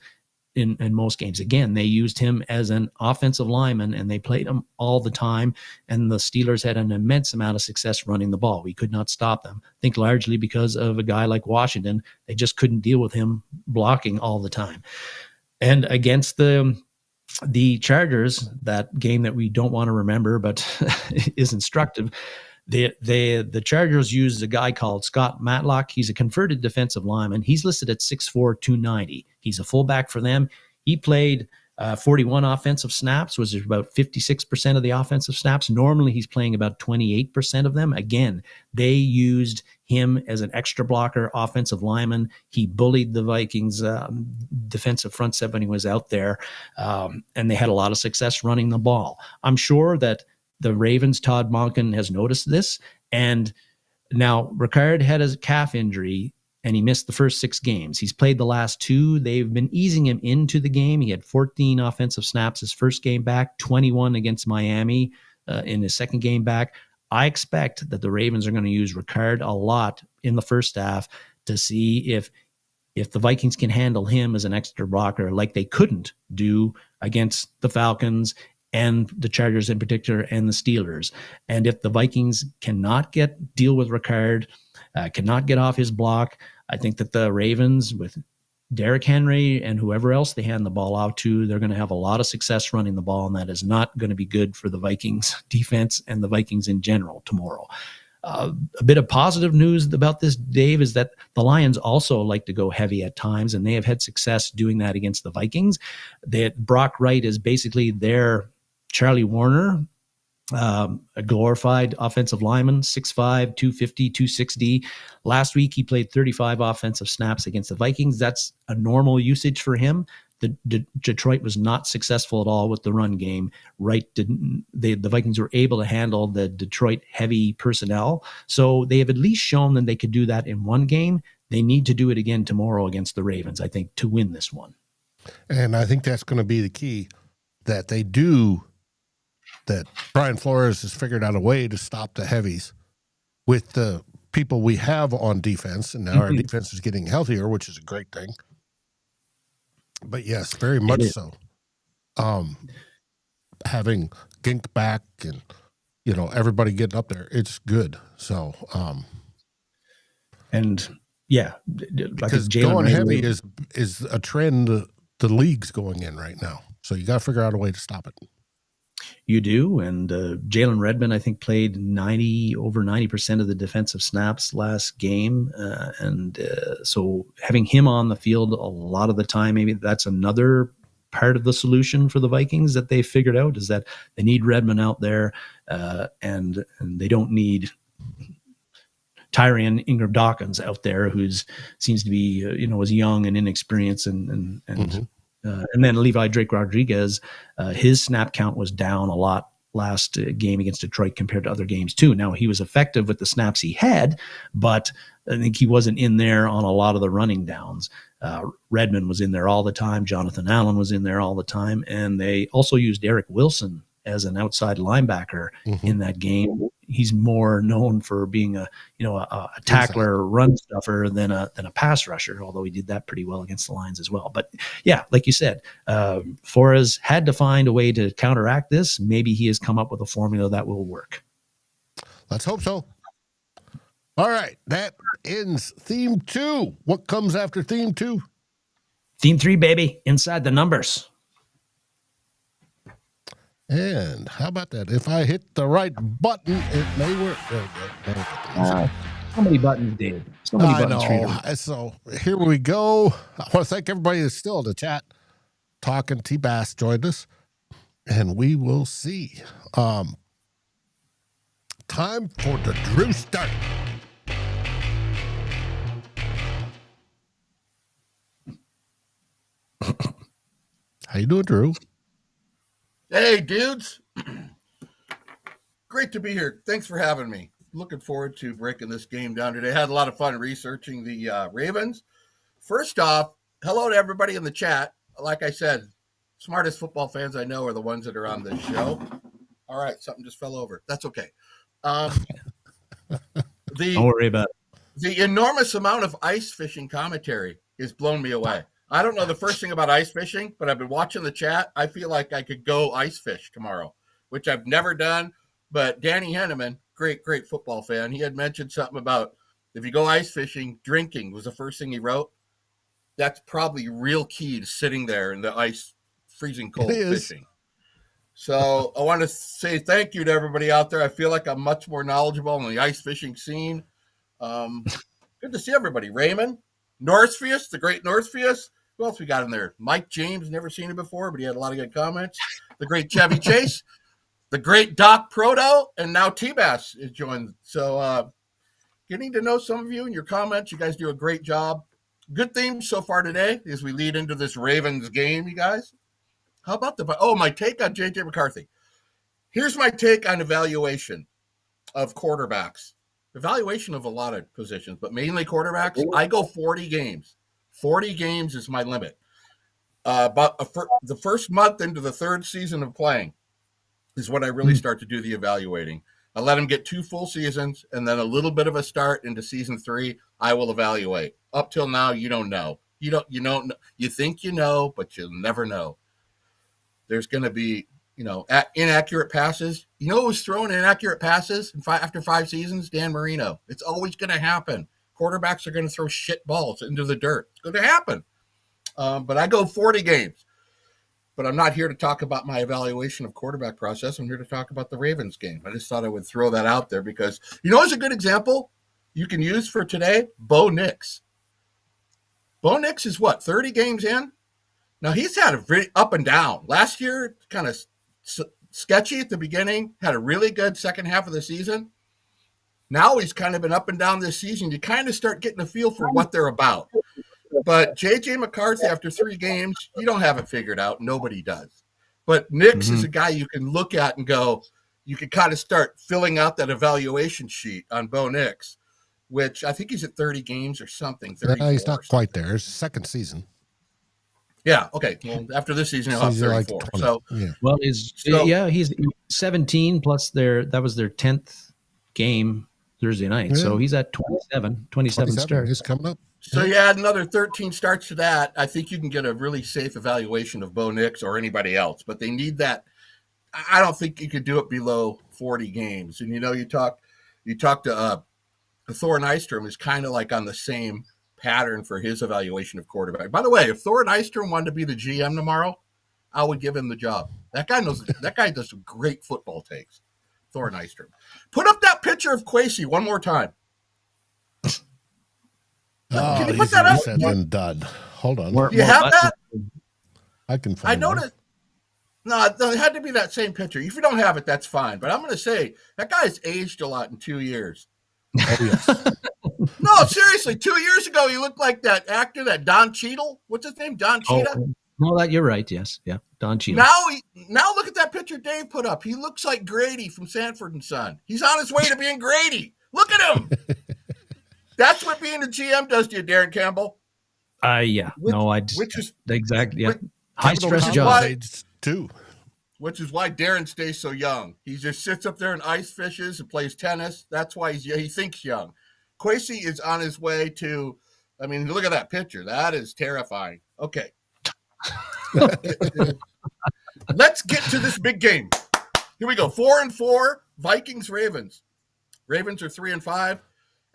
in most games. Again, they used him as an offensive lineman, and they played him all the time. And the Steelers had an immense amount of success running the ball. We could not stop them. I think largely because of a guy like Washington. They just couldn't deal with him blocking all the time. And against the Chargers, that game that we don't want to remember, but is instructive, the Chargers used a guy called Scott Matlock. He's a converted defensive lineman. He's listed at 6'4", 290. He's a fullback for them. He played 41 offensive snaps, was about 56% of the offensive snaps. Normally, he's playing about 28% of them. Again, they used him as an extra blocker, offensive lineman. He bullied the Vikings defensive front 7 when he was out there, and they had a lot of success running the ball. I'm sure that the Ravens, Todd Monken, has noticed this, and now Ricard had a calf injury and he missed the first 6 games. He's played the last 2. They've been easing him into the game. He had 14 offensive snaps his first game back, 21 against Miami in his second game back. I expect that the Ravens are going to use Ricard a lot in the first half to see if the Vikings can handle him as an extra blocker like they couldn't do against the Falcons and the Chargers in particular and the Steelers. And if the Vikings cannot deal with Ricard, cannot get off his block, I think that the Ravens, with Derrick Henry and whoever else they hand the ball out to, they're going to have a lot of success running the ball, and that is not going to be good for the Vikings defense and the Vikings in general tomorrow. A bit of positive news about this, Dave, is that the Lions also like to go heavy at times, and they have had success doing that against the Vikings. Brock Wright is basically their Charlie Warner, a glorified offensive lineman, 6'5", 250, 260. Last week, he played 35 offensive snaps against the Vikings. That's a normal usage for him. Detroit was not successful at all with the run game. The Vikings were able to handle the Detroit heavy personnel. So they have at least shown that they could do that in one game. They need to do it again tomorrow against the Ravens, I think, to win this one. And I think that's going to be the key, that they do, that Brian Flores has figured out a way to stop the heavies with the people we have on defense. And now our defense is getting healthier, which is a great thing. But yes, very much so. Having Gink back and, everybody getting up there, it's good. So, and yeah, because going heavy is a trend the league's going in right now. So you got to figure out a way to stop it. You do, and Jalen Redmond, I think, played over 90% of the defensive snaps last game, so having him on the field a lot of the time, maybe that's another part of the solution for the Vikings that they figured out, is that they need Redmond out there, and they don't need Tyrion Ingram-Dawkins out there, seems to be was young and inexperienced and then Levi Drake Rodriguez, his snap count was down a lot last game against Detroit compared to other games too. Now, he was effective with the snaps he had, but I think he wasn't in there on a lot of the running downs. Redmond was in there all the time. Jonathan Allen was in there all the time. And they also used Eric Wilson as an outside linebacker in that game. He's more known for being a tackler, run stuffer than a pass rusher, although he did that pretty well against the Lions as well. But yeah, like you said, Flores had to find a way to counteract this. Maybe he has come up with a formula that will work. Let's hope so. All right, that ends theme 2. What comes after theme 2? Theme 3, baby, inside the numbers. And how about that? If I hit the right button, it may work. So many buttons, Dave. So many buttons. I know. So here we go. I want to thank everybody that's still in the chat talking. T-Bass joined us, and we will see. Time for the Drew start. How you doing, Drew? Hey, dudes. Great to be here. Thanks for having me. Looking forward to breaking this game down today. Had a lot of fun researching the Ravens. First off, hello to everybody in the chat. Like I said, smartest football fans I know are the ones that are on this show. All right, something just fell over. That's okay. Don't worry about it. The enormous amount of ice fishing commentary has blown me away. I don't know the first thing about ice fishing, but I've been watching the chat. I feel like I could go ice fish tomorrow, which I've never done. But Danny Henneman, great football fan, he had mentioned something about if you go ice fishing, drinking was the first thing he wrote. That's probably real key to sitting there in the ice, freezing cold fishing. So I want to say thank you to everybody out there. I feel like I'm much more knowledgeable on the ice fishing scene. Good to see everybody. Raymond, Northfius, the great Northfius. Who else we got in there? Mike James, never seen him before, but he had a lot of good comments. The great Chevy Chase, the great Doc Proto, and now T-Bass is joined. So getting to know some of you and your comments. You guys do a great job. Good theme so far today as we lead into this Ravens game, you guys. How about my take on JJ McCarthy. Here's my take on evaluation of quarterbacks. evaluation of a lot of positions, but mainly quarterbacks. I go 40 games. 40 games is my limit. The first month into the third season of playing is when I really start to do the evaluating. I let them get 2 full seasons and then a little bit of a start into season 3. I will evaluate. Up till now, you don't know. You think you know, but you'll never know. There's going to be, inaccurate passes. You know who's throwing inaccurate passes after 5 seasons? Dan Marino. It's always going to happen. Quarterbacks are going to throw shit balls into the dirt. It's going to happen. But I go 40 games. But I'm not here to talk about my evaluation of quarterback process. I'm here to talk about the Ravens game. I just thought I would throw that out there because, it's a good example you can use for today? Bo Nix. Bo Nix is 30 games in? Now, he's had a very up and down. Last year, kind of sketchy at the beginning, had a really good second half of the season. Now he's kind of been up and down this season. You kind of start getting a feel for what they're about. But JJ McCarthy, after 3 games, you don't have it figured out. Nobody does. But Nix is a guy you can look at and go, you can kind of start filling out that evaluation sheet on Bo Nix, which I think he's at 30 games or something. He's not quite there. It's second season. Yeah. Okay. Well, after this season, he'll have 34. He's 17 plus that was their 10th game Thursday night. Yeah. So he's at 27 starts. He's coming up. So you add another 13 starts to that. I think you can get a really safe evaluation of Bo Nix or anybody else, but they need that. I don't think you could do it below 40 games. And, you talk to Thor Nystrom is kind of like on the same pattern for his evaluation of quarterback. By the way, if Thor Nystrom wanted to be the GM tomorrow, I would give him the job. That guy does some great football takes. Thor Nystrom. Put up that picture of Kwesi one more time. Can you put that up? Said and done. Hold on. You have that? I can find it. I noticed. No, it had to be that same picture. If you don't have it, that's fine. But I'm going to say that guy's aged a lot in 2 years. Oh, yes. No, seriously. 2 years ago, he looked like that actor, that Don Cheadle. What's his name? Don Cheetah? Oh, no, you're right. Yes. Yeah. Don Cheadle. Now look at that picture Dave put up. He looks like Grady from Sanford and Son. He's on his way to being Grady. Look at him. That's what being a GM does to you, Darren Campbell. Yeah. Which is exactly. Yeah. High stress job. Too. Which is why Darren stays so young. He just sits up there and ice fishes and plays tennis. That's why he thinks young. Kwesi is on his way to. I mean, look at that picture. That is terrifying. Okay. Let's get to this big game. Here we go. 4-4. Vikings Ravens. Ravens are 3-5.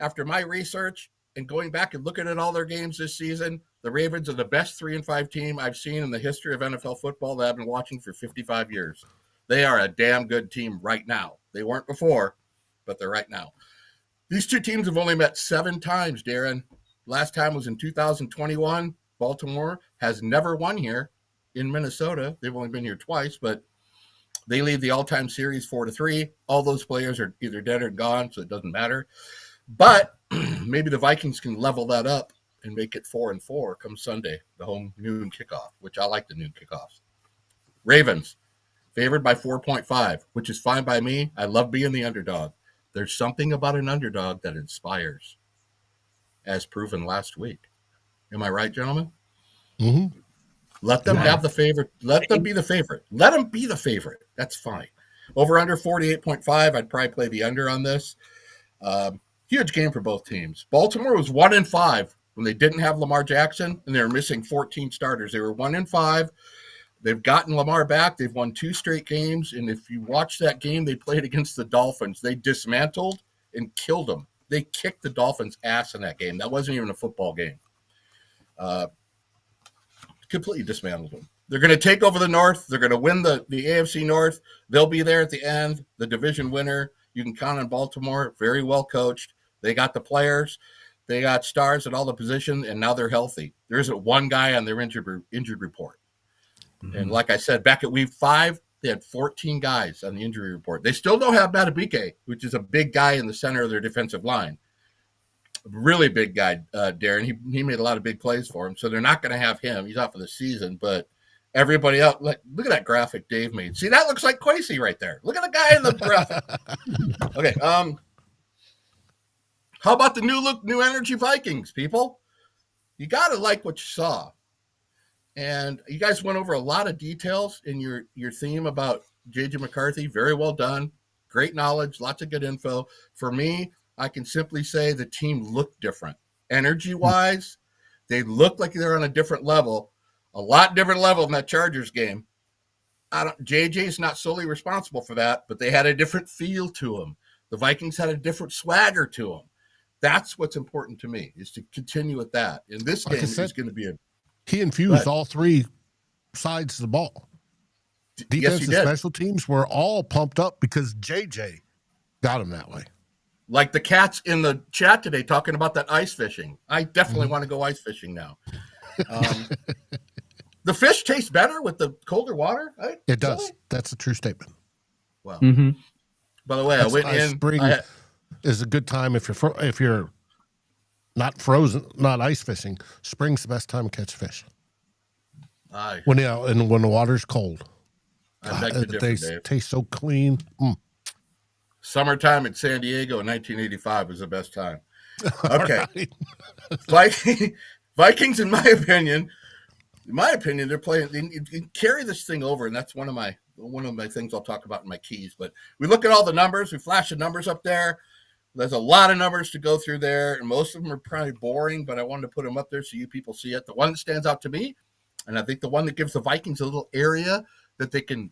After my research and going back and looking at all their games this season, the Ravens are the best 3-5 team I've seen in the history of NFL football that I've been watching for 55 years. They are a damn good team right now. They weren't before, but they're right now. These two teams have only met 7 times, Darren. Last time was in 2021. Baltimore has never won here in Minnesota. They've only been here twice, but they lead the all-time series 4-3. All those players are either dead or gone, so it doesn't matter. But maybe the Vikings can level that up and make it 4-4 come Sunday, the home noon kickoff, which I like the noon kickoffs. Ravens, favored by 4.5, which is fine by me. I love being the underdog. There's something about an underdog that inspires, as proven last week. Am I right, gentlemen? Mm-hmm. Let them have the favorite. Let them be the favorite. Let them be the favorite. That's fine. Over under 48.5, I'd probably play the under on this. Huge game for both teams. Baltimore was 1-5 when they didn't have Lamar Jackson, and they were missing 14 starters. They were 1-5. They've gotten Lamar back. They've won 2 straight games, and if you watch that game they played against the Dolphins, they dismantled and killed them. They kicked the Dolphins' ass in that game. That wasn't even a football game. Completely dismantled them. They're going to take over the North. They're going to win the AFC North. They'll be there at the end, the division winner. You can count on Baltimore, very well coached. They got the players. They got stars at all the positions, and now they're healthy. There isn't one guy on their injured report. Mm-hmm. And like I said, back at week 5, they had 14 guys on the injury report. They still don't have Matabike, which is a big guy in the center of their defensive line. Really big guy, Darren. He made a lot of big plays for him, so they're not going to have him. He's out for the season, but everybody else, look at that graphic Dave made. See, that looks like Kwesi right there. Look at the guy in the graphic. Okay, How about the new look, new energy Vikings, people? You got to like what you saw. And you guys went over a lot of details in your theme about JJ McCarthy. Very well done. Great knowledge, lots of good info. For me, I can simply say the team looked different. Energy-wise, they looked like they're on a different level, a lot different level in that Chargers game. JJ's not solely responsible for that, but they had a different feel to them. The Vikings had a different swagger to them. That's what's important to me, is to continue with that. In this game, it's going to be he infused all three sides of the ball. Defense and special teams were all pumped up because JJ got him that way. Like the cats in the chat today talking about that ice fishing. I definitely want to go ice fishing now. The fish tastes better with the colder water? Right? It does. Really? That's a true statement. Wow. Mm-hmm. By the way, I went in. Spring is a good time if you're not frozen, not ice fishing. Spring's the best time to catch fish. When the water's cold. They taste so clean. Summertime in San Diego in 1985 was the best time. Okay. Right. Vikings, in my opinion, they're playing. They carry this thing over, and that's one of my things I'll talk about in my keys. But we look at all the numbers. We flash the numbers up there. There's a lot of numbers to go through there, and most of them are probably boring, but I wanted to put them up there so you people see it. The one that stands out to me, and I think the one that gives the Vikings a little area that they can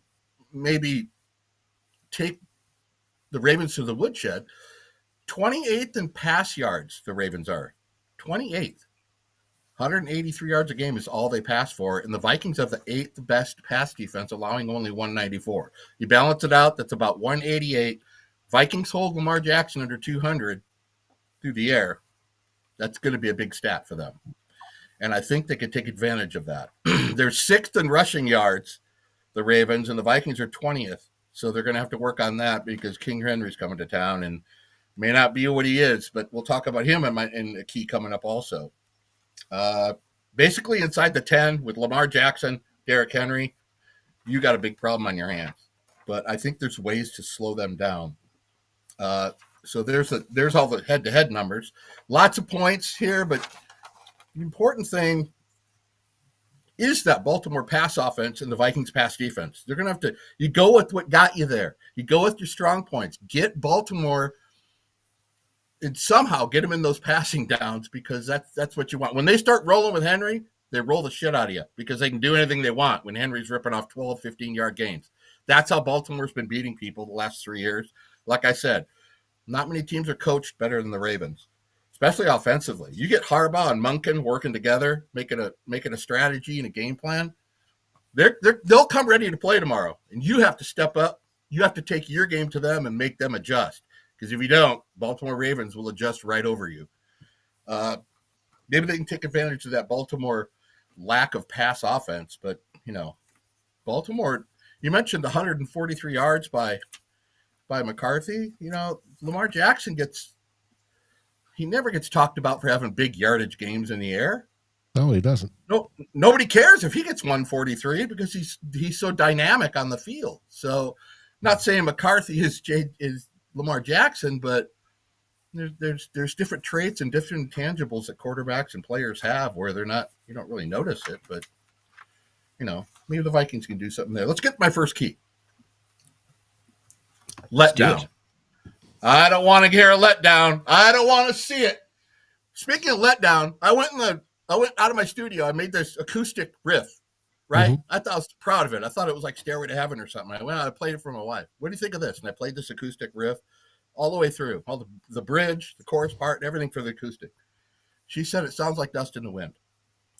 maybe take the Ravens to the woodshed, 28th in pass yards, the Ravens are. 28th. 183 yards a game is all they pass for, and the Vikings have the 8th best pass defense, allowing only 194. You balance it out, that's about 188. Vikings hold Lamar Jackson under 200 through the air. That's going to be a big stat for them. And I think they could take advantage of that. They're 6th in rushing yards, the Ravens, and the Vikings are 20th. So they're going to have to work on that because King Henry's coming to town and may not be what he is, but we'll talk about him in a key coming up also. Basically inside the 10 with Lamar Jackson, Derrick Henry, you got a big problem on your hands. But I think there's ways to slow them down. So there's all the head-to-head numbers. Lots of points here, but the important thing is that Baltimore pass offense and the Vikings pass defense. They're going to have to – you go with what got you there. You go with your strong points. Get Baltimore and somehow get them in those passing downs because that's what you want. When they start rolling with Henry, they roll the shit out of you because they can do anything they want when Henry's ripping off 12, 15-yard gains. That's how Baltimore's been beating people the last 3 years. Like I said, not many teams are coached better than the Ravens, especially offensively. You get Harbaugh and Munkin working together, making a strategy and a game plan. They'll come ready to play tomorrow, and you have to step up. You have to take your game to them and make them adjust. Because if you don't, Baltimore Ravens will adjust right over you. Maybe they can take advantage of that Baltimore lack of pass offense. But, Baltimore, you mentioned the 143 yards by McCarthy. Lamar Jackson never gets talked about for having big yardage games in the air. No, he doesn't. No, nobody cares if he gets 143 because he's so dynamic on the field. So, not saying McCarthy is Lamar Jackson, but there's different traits and different intangibles that quarterbacks and players have where you don't really notice it, but maybe the Vikings can do something there. Let's get my first key. Letdown. I don't want to hear a letdown. I don't want to see it. Speaking of letdown, I went out of my studio. I made this acoustic riff, right? Mm-hmm. I thought I was proud of it. I thought it was like Stairway to Heaven or something. I went out, I played it for my wife. What do you think of this? And I played this acoustic riff all the way through, all the bridge, the chorus part, and everything for the acoustic. She said, it sounds like dust in the wind.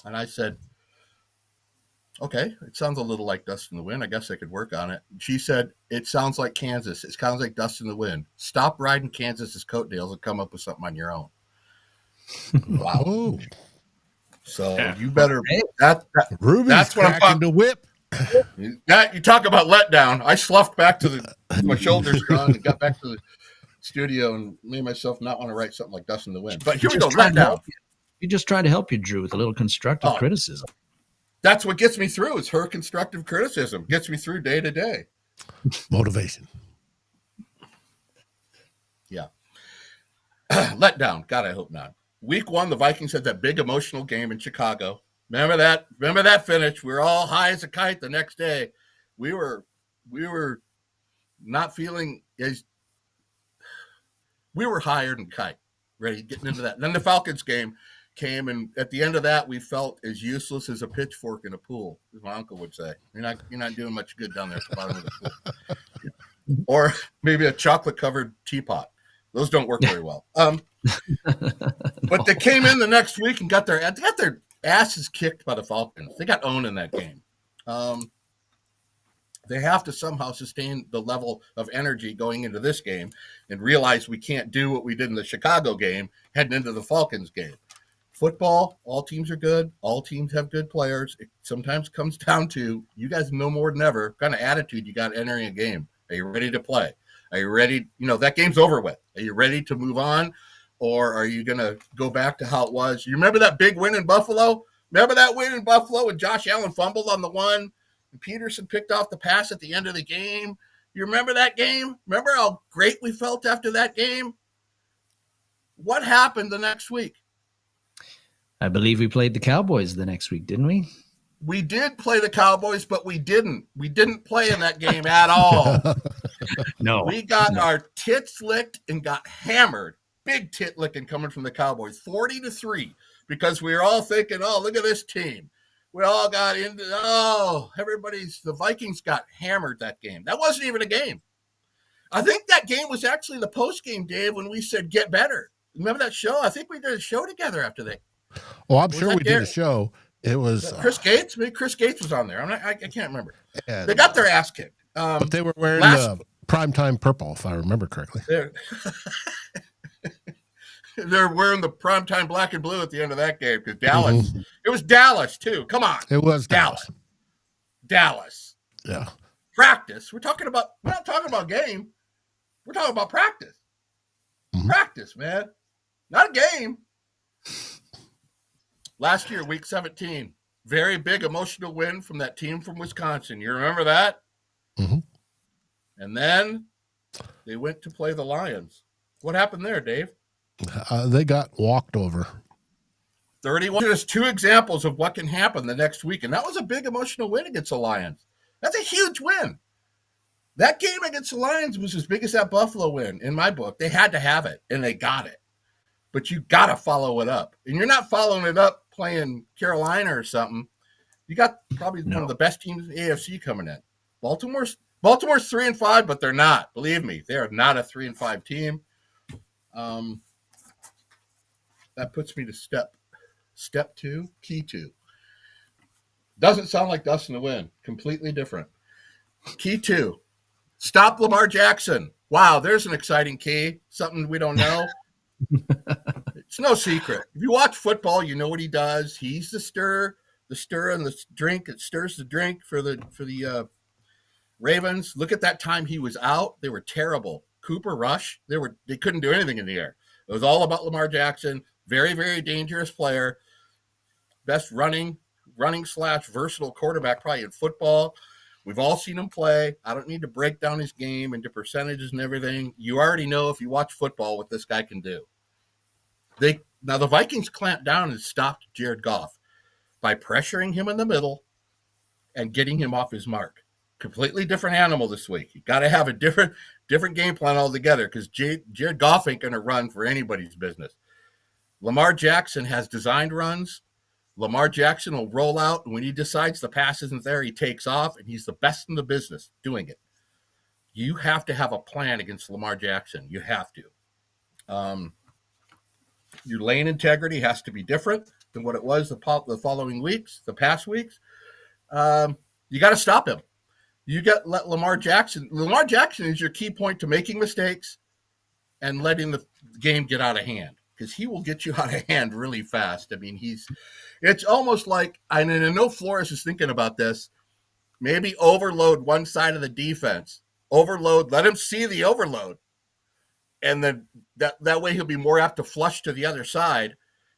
And I said, okay, it sounds a little like dust in the wind. I guess I could work on it. She said, it sounds like Kansas. It sounds like dust in the wind. Stop riding Kansas's coattails and come up with something on your own. Wow. So you better. That's what I'm talking the whip. You talk about letdown. I sloughed back to my shoulders gone and got back to the studio and made myself not want to write something like dust in the wind. But here we go. Letdown. You just try to help you, Drew, with a little constructive criticism. That's what gets me through. Is her constructive criticism gets me through day to day. Motivation. Yeah. Let down. God, I hope not. Week 1, the Vikings had that big emotional game in Chicago. Remember that? Remember that finish? We were all high as a kite the next day. We were not feeling as we were higher than kite, ready getting into that. And then the Falcons game came, and at the end of that, we felt as useless as a pitchfork in a pool, as my uncle would say. You're not doing much good down there at the bottom of the pool, or maybe a chocolate-covered teapot. Those don't work very well. But they came in the next week and got their asses kicked by the Falcons. They got owned in that game. They have to somehow sustain the level of energy going into this game and realize we can't do what we did in the Chicago game heading into the Falcons game. Football, all teams are good. All teams have good players. It sometimes comes down to, you guys know more than ever, kind of attitude you got entering a game. Are you ready to play? Are you ready? That game's over with. Are you ready to move on? Or are you going to go back to how it was? You remember that big win in Buffalo? Remember that win in Buffalo when Josh Allen fumbled on the one and Peterson picked off the pass at the end of the game? You remember that game? Remember how great we felt after that game? What happened the next week? I believe we played the Cowboys the next week, didn't we? We did play the Cowboys, but we didn't. We didn't play in that game at all. No. We got our tits licked and got hammered. Big tit licking coming from the Cowboys, 40-3, because we were all thinking, oh, look at this team. We all got into, the Vikings got hammered that game. That wasn't even a game. I think that game was actually the post-game, Dave, when we said get better. Remember that show? I think we did a show together after that. Well, I'm sure we did a show. It was Chris Gates. Maybe Chris Gates was on there. I can't remember. And, they got their ass kicked. But they were wearing primetime purple, if I remember correctly. They're wearing the primetime black and blue at the end of that game because Dallas. Mm-hmm. It was Dallas too. Come on, it was Dallas. Yeah. Practice. We're not talking about game. We're talking about practice. Mm-hmm. Practice, man. Not a game. Last year, week 17, very big emotional win from that team from Wisconsin. You remember that? Mm-hmm. And then they went to play the Lions. What happened there, Dave? They got walked over. 31. There's 2 examples of what can happen the next week, and that was a big emotional win against the Lions. That's a huge win. That game against the Lions was as big as that Buffalo win in my book. They had to have it, and they got it. But you got to follow it up. And you're not following it up playing Carolina or something. You got probably one of the best teams in the AFC coming in. Baltimore's 3-5, but they're not. Believe me, they are not a 3-5 team. That puts me to step 2, key 2. Doesn't sound like dust in the wind. Completely different. Key 2, stop Lamar Jackson. Wow, there's an exciting key. Something we don't know. It's no secret. If you watch football, you know what he does. He's the stir and the drink. It stirs the drink for the Ravens. Look at that time he was out. They were terrible. Cooper Rush, they couldn't do anything in the air. It was all about Lamar Jackson. Very, very dangerous player. Best running / versatile quarterback probably in football. We've all seen him play. I don't need to break down his game into percentages and everything. You already know if you watch football what this guy can do. Now the Vikings clamped down and stopped Jared Goff by pressuring him in the middle and getting him off his mark. Completely different animal this week. You got to have a different game plan altogether because Jared Goff ain't going to run for anybody's business. Lamar Jackson has designed runs. Lamar Jackson will roll out, and when he decides the pass isn't there, he takes off, and he's the best in the business doing it. You have to have a plan against Lamar Jackson. You have to. Your lane integrity has to be different than what it was the following weeks, the past weeks. You got to stop him. Let Lamar Jackson. Lamar Jackson is your key point to making mistakes and letting the game get out of hand because he will get you out of hand really fast. I mean, it's almost like, I know Flores is thinking about this, maybe overload one side of the defense. Let him see the overload. And then that way he'll be more apt to flush to the other side,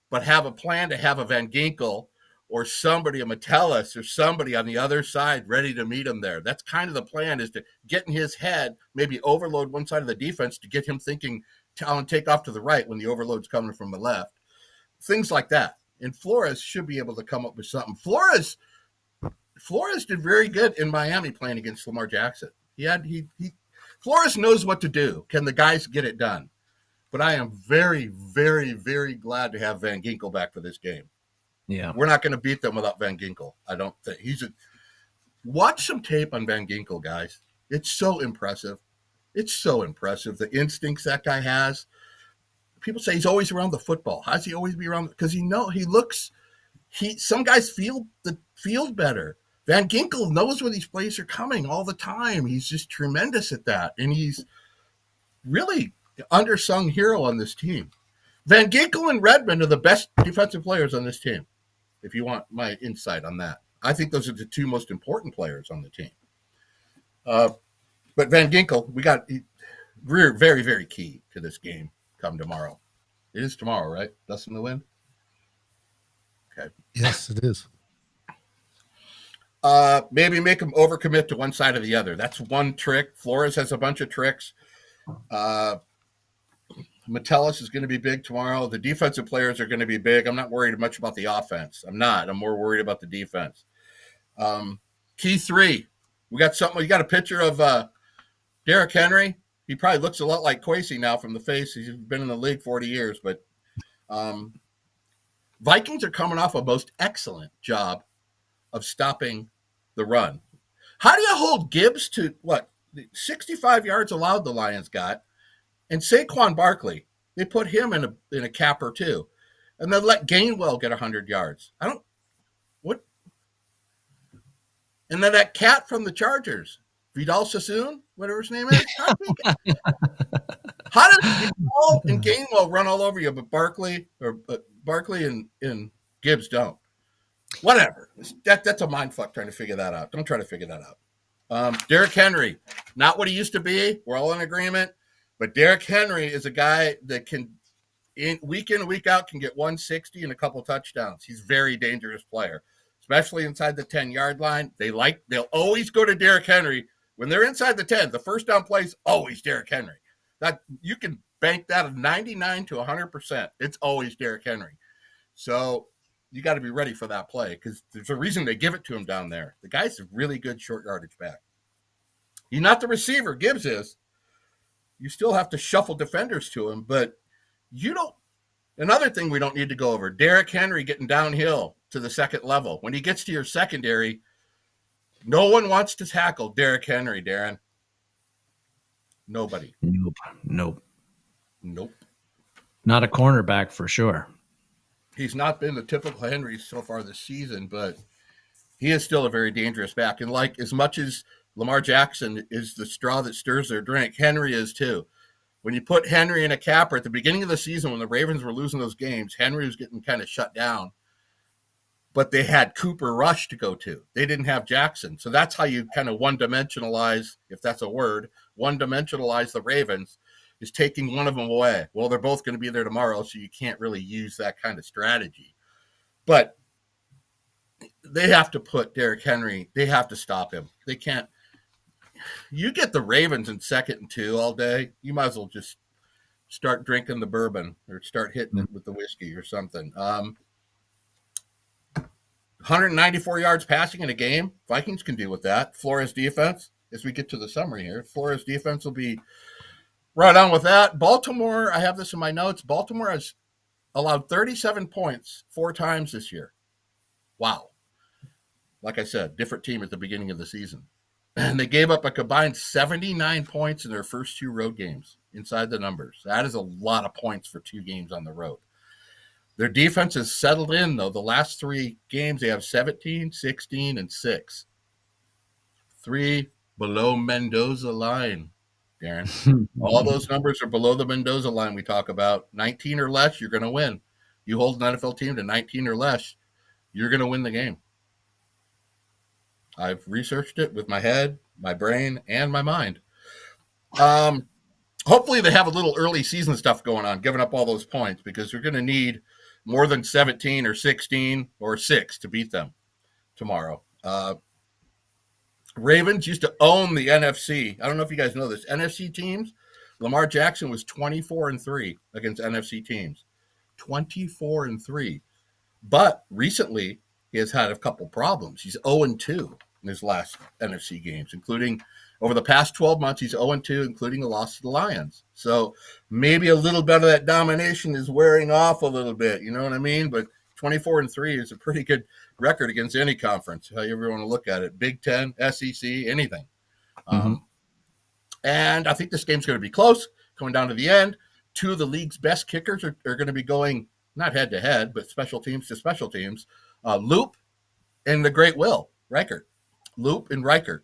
but have a plan to have a Van Ginkel or somebody, a Metellus or somebody on the other side ready to meet him there. That's kind of the plan, is to get in his head, maybe overload one side of the defense to get him thinking Allen take off to the right when the overload's coming from the left. Things like that. And Flores should be able to come up with something. Flores did very good in Miami playing against Lamar Jackson. Flores knows what to do. Can the guys get it done? But I am very, very, very glad to have Van Ginkel back for this game. Yeah. We're not going to beat them without Van Ginkel. I don't think. Watch some tape on Van Ginkel, guys. It's so impressive. It's so impressive. The instincts that guy has. People say he's always around the football. How does he always be around? Because some guys feel the field better. Van Ginkel knows where these plays are coming all the time. He's just tremendous at that. And he's really undersung hero on this team. Van Ginkel and Redmond are the best defensive players on this team, if you want my insight on that. I think those are the two most important players on the team. But Van Ginkel, we're very, very key to this game come tomorrow. It is tomorrow, right? Dust in the wind? Okay. Yes, it is. Maybe make them overcommit to one side or the other. That's one trick. Flores has a bunch of tricks. Metellus is going to be big tomorrow. The defensive players are going to be big. I'm not worried much about the offense. I'm more worried about the defense. Key three. We got something. You got a picture of Derrick Henry. He probably looks a lot like Kwesi now from the face. He's been in the league 40 years. But Vikings are coming off a most excellent job of stopping the run. How do you hold Gibbs to 65 yards allowed the Lions got? And Saquon Barkley, they put him in a capper too. And then let Gainwell get 100 yards. And then that cat from the Chargers, Vidal Sassoon, whatever his name is. How does Vidal and Gainwell run all over you, but Barkley and Gibbs don't? Whatever. That's a mind fuck trying to figure that out. Don't try to figure that out. Derrick Henry, not what he used to be. We're all in agreement. But Derrick Henry is a guy that can, week in and week out, can get 160 and a couple touchdowns. He's a very dangerous player, especially inside the 10-yard line. They'll always go to Derrick Henry when they're inside the 10. The first down play is always Derrick Henry. That you can bank that of 99 to 100%. It's always Derrick Henry. So you got to be ready for that play because there's a reason they give it to him down there. The guy's a really good short yardage back. He's not the receiver. Gibbs is. You still have to shuffle defenders to him, but you don't. Another thing we don't need to go over, Derrick Henry getting downhill to the second level. When he gets to your secondary, no one wants to tackle Derrick Henry, Darren. Nobody. Nope. Not a cornerback for sure. He's not been the typical Henry so far this season, but he is still a very dangerous back. And like as much as Lamar Jackson is the straw that stirs their drink, Henry is too. When you put Henry in a capper at the beginning of the season when the Ravens were losing those games, Henry was getting kind of shut down. But they had Cooper Rush to go to. They didn't have Jackson. So that's how you kind of one-dimensionalize, if that's a word, one-dimensionalize the Ravens, is taking one of them away. Well, they're both going to be there tomorrow, so you can't really use that kind of strategy. But they have to put Derrick Henry, they have to stop him. They can't. You get the Ravens in 2nd and 2 all day, you might as well just start drinking the bourbon or start hitting it with the whiskey or something. 194 yards passing in a game. Vikings can deal with that. Flores defense, as we get to the summary here, Flores defense will be right on with that. Baltimore, I have this in my notes. Baltimore has allowed 37 points 4 times this year. Wow. Like I said, different team at the beginning of the season. And they gave up a combined 79 points in their first 2 road games inside the numbers. That is a lot of points for 2 games on the road. Their defense has settled in, though. The last 3 games, they have 17, 16, and 6. 3 below Mendoza line, Darren. All those numbers are below the Mendoza line we talk about. 19 or less, you're going to win. You hold an NFL team to 19 or less, you're going to win the game. I've researched it with my head, my brain, and my mind. Hopefully they have a little early season stuff going on, giving up all those points, because they're going to need more than 17 or 16 or 6 to beat them tomorrow. Ravens used to own the NFC. I don't know if you guys know this. NFC teams Lamar Jackson was 24-3 against NFC teams. 24-3. But recently, he has had a couple problems. He's 0-2 in his last NFC games, including over the past 12 months, he's 0-2, including a loss to the Lions. So maybe a little bit of that domination is wearing off a little bit. You know what I mean? But 24-3 is a pretty good record against any conference, however you want to look at it. Big Ten, SEC, anything. And I think this game's going to be close, coming down to the end. Two of the league's best kickers are going to be going not head-to-head, but special teams to special teams. Loop and the great Will, Ricard. Loop and Ricard.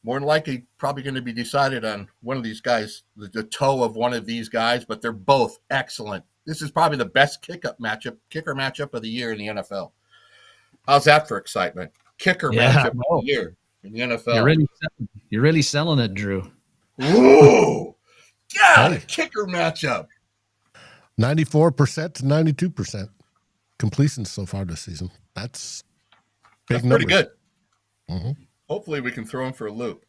More than likely, probably going to be decided on one of these guys, the toe of one of these guys, but they're both excellent. This is probably the best kicker matchup of the year in the NFL. How's that for excitement? Kicker matchup of the year in the NFL. You're really selling it, Drew. Ooh, God, a kicker matchup. 94% to 92% completion so far this season. That's big pretty good. Mm-hmm. Hopefully we can throw him for a loop.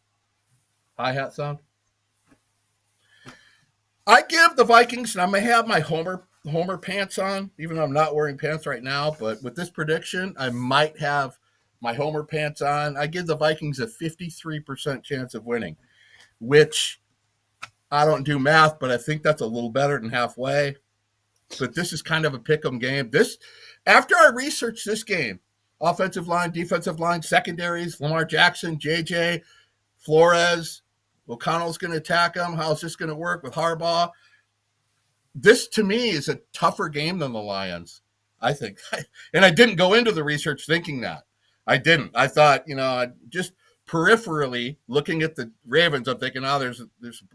Hi-hat sound. I give the Vikings, and I may have my Homer pants on, even though I'm not wearing pants right now, but with this prediction, I might have my Homer pants on. I give the Vikings a 53% chance of winning, which I don't do math, but I think that's a little better than halfway. But this is kind of a pick'em game. After I researched this game, offensive line, defensive line, secondaries, Lamar Jackson, JJ, Flores, O'Connell's going to attack him. How's this going to work with Harbaugh? This, to me, is a tougher game than the Lions, I think. And I didn't go into the research thinking that. I didn't. I thought, just peripherally looking at the Ravens, I'm thinking, there's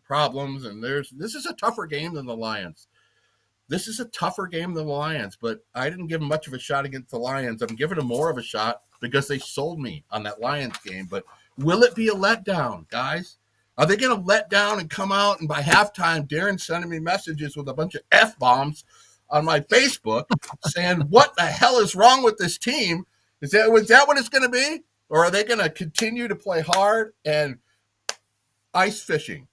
problems, and this is a tougher game than the Lions. This is a tougher game than the Lions, but I didn't give them much of a shot against the Lions. I'm giving them more of a shot because they sold me on that Lions game. But will it be a letdown, guys? Are they going to let down and come out? And by halftime, Darren sending me messages with a bunch of F-bombs on my Facebook saying, what the hell is wrong with this team? Is that what it's going to be? Or are they going to continue to play hard and ice fishing?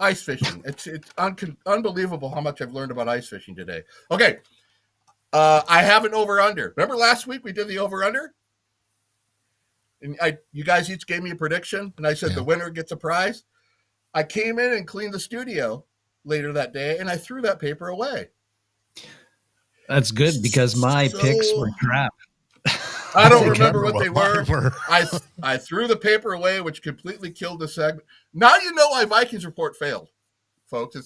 Ice fishing. It's unbelievable how much I've learned about ice fishing today. Okay. I have an over-under. Remember last week we did the over-under? And you guys each gave me a prediction, and I said the winner gets a prize. I came in and cleaned the studio later that day, and I threw that paper away. That's good because my picks were crap. I don't remember what they were. I threw the paper away, which completely killed the segment. Now you know why Vikings Report failed, folks.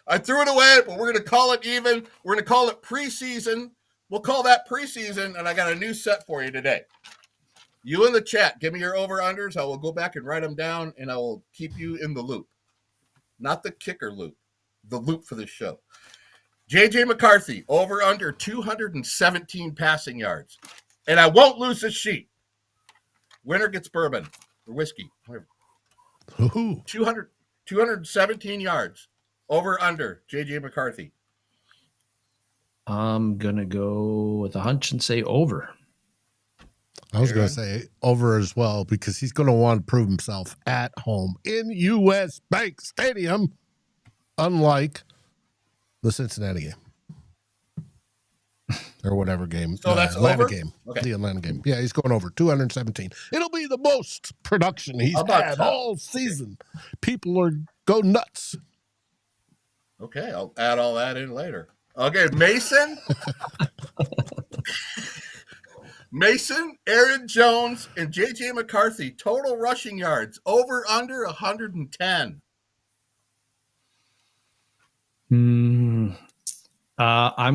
I threw it away, but we're going to call it even. We're going to call it preseason. We'll call that preseason, and I got a new set for you today. You in the chat, give me your over-unders. I will go back and write them down, and I will keep you in the loop. Not the kicker loop, the loop for this show. JJ McCarthy, over under 217 passing yards. And I won't lose this sheet. Winner gets bourbon or whiskey. 217 yards. Over under JJ McCarthy. I'm going to go with a hunch and say over. I was going to say over as well because he's going to want to prove himself at home in U.S. Bank Stadium, unlike the Cincinnati game or whatever game. So that's Atlanta over? game. Okay. The Atlanta game. Yeah, he's going over 217. It'll be the most production he's had all season. People are go nuts. Okay, I'll add all that in later. Okay, Mason. Mason, Aaron Jones, and JJ McCarthy, total rushing yards, over under 110. I'm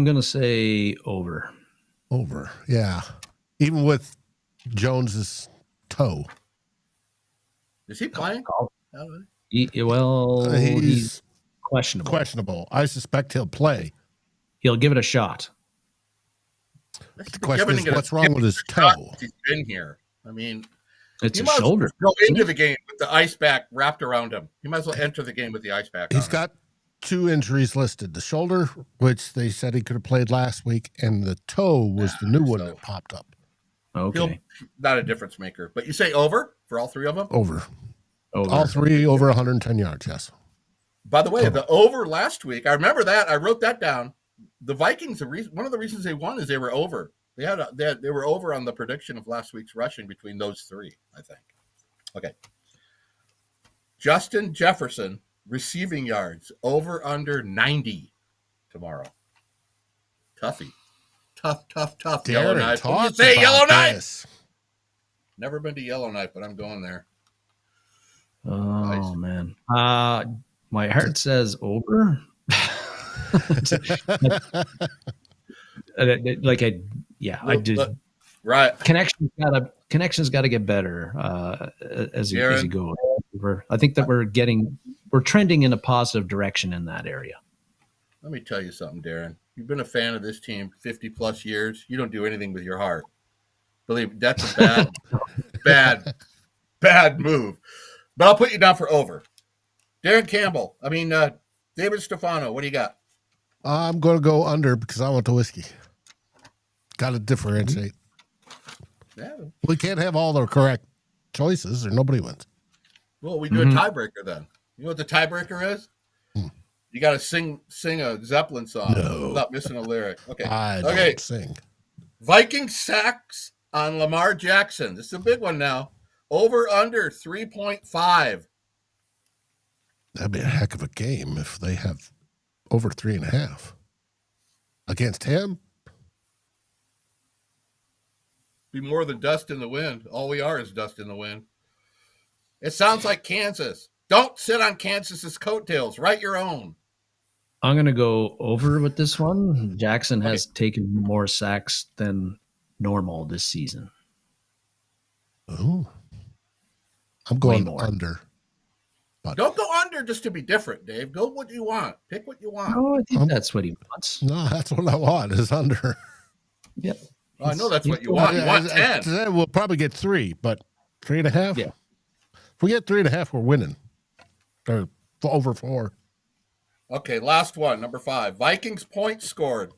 going to say over. Over, yeah. Even with Jones's toe. Is he playing? He's questionable. Questionable. I suspect he'll play. He'll give it a shot. The question is, what's wrong with his toe? He's been here. I mean, it's a shoulder. Go into the game with the ice pack wrapped around him. He might as well enter the game with the ice pack. He's got 2 injuries listed: the shoulder, which they said he could have played last week, and the toe was the new one that popped up. Okay, not a difference maker. But you say over for all 3 of them? Over. Over. All three over 110 yards, yes. By the way, the over last week, I remember that. I wrote that down. The Vikings, one of the reasons they won is they were over. They were over on the prediction of last week's rushing between those three, I think. Okay. Justin Jefferson, receiving yards, over under 90 tomorrow. Toughy. Tough. Darren, Yellowknife. What do you say, Yellowknife? Never been to Yellowknice, but I'm going there. Oh, man. My heart says over. Right. Connection's got to get better as you go over. I think that we're trending in a positive direction in that area. Let me tell you something, Darren. You've been a fan of this team 50 plus years. You don't do anything with your heart. Believe me, that's a bad move. But I'll put you down for over. David Stefano, what do you got? I'm going to go under because I want the whiskey. Got to differentiate. Yeah. We can't have all the correct choices or nobody wins. Well, we do a tiebreaker then. You know what the tiebreaker is? You got to sing a Zeppelin song without missing a lyric. Okay. I don't sing. Viking sacks on Lamar Jackson. This is a big one now. Over under 3.5. That'd be a heck of a game if they have over 3.5 against him. Be more than dust in the wind. All we are is dust in the wind. It sounds like Kansas. Don't sit on Kansas's coattails. Write your own. I'm going to go over with this one. Jackson has taken more sacks than normal this season. Oh, I'm going under. But don't go under just to be different, Dave. Go what you want. Pick what you want. Oh, I think that's what he wants. No, that's what I want is under. Yep. I know that's what you want. You want 10. We'll probably get 3, but 3.5? Yeah. If we get 3.5, we're winning. Or over 4. Okay, last one, number 5. Vikings points scored.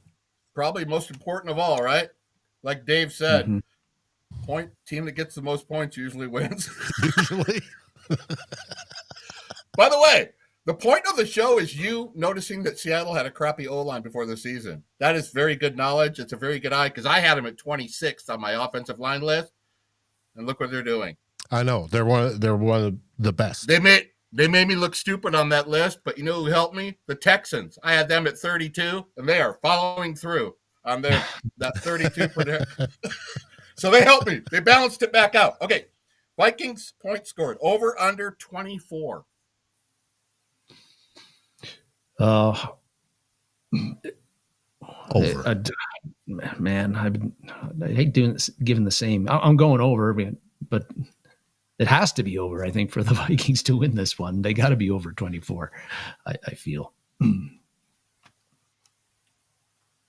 Probably most important of all, right? Like Dave said, team that gets the most points usually wins. Usually. By the way, the point of the show is you noticing that Seattle had a crappy O-line before the season. That is very good knowledge. It's a very good eye because I had them at 26th on my offensive line list, and look what they're doing. I know they're one of the best. They made me look stupid on that list, but you know who helped me? The Texans. I had them at 32, and they are following through on that 32 prediction. So they helped me. They balanced it back out. Okay, Vikings points scored over under 24. Over. Man, I hate giving the same. I'm going over, but it has to be over, I think, for the Vikings to win this one. They got to be over 24, I feel. You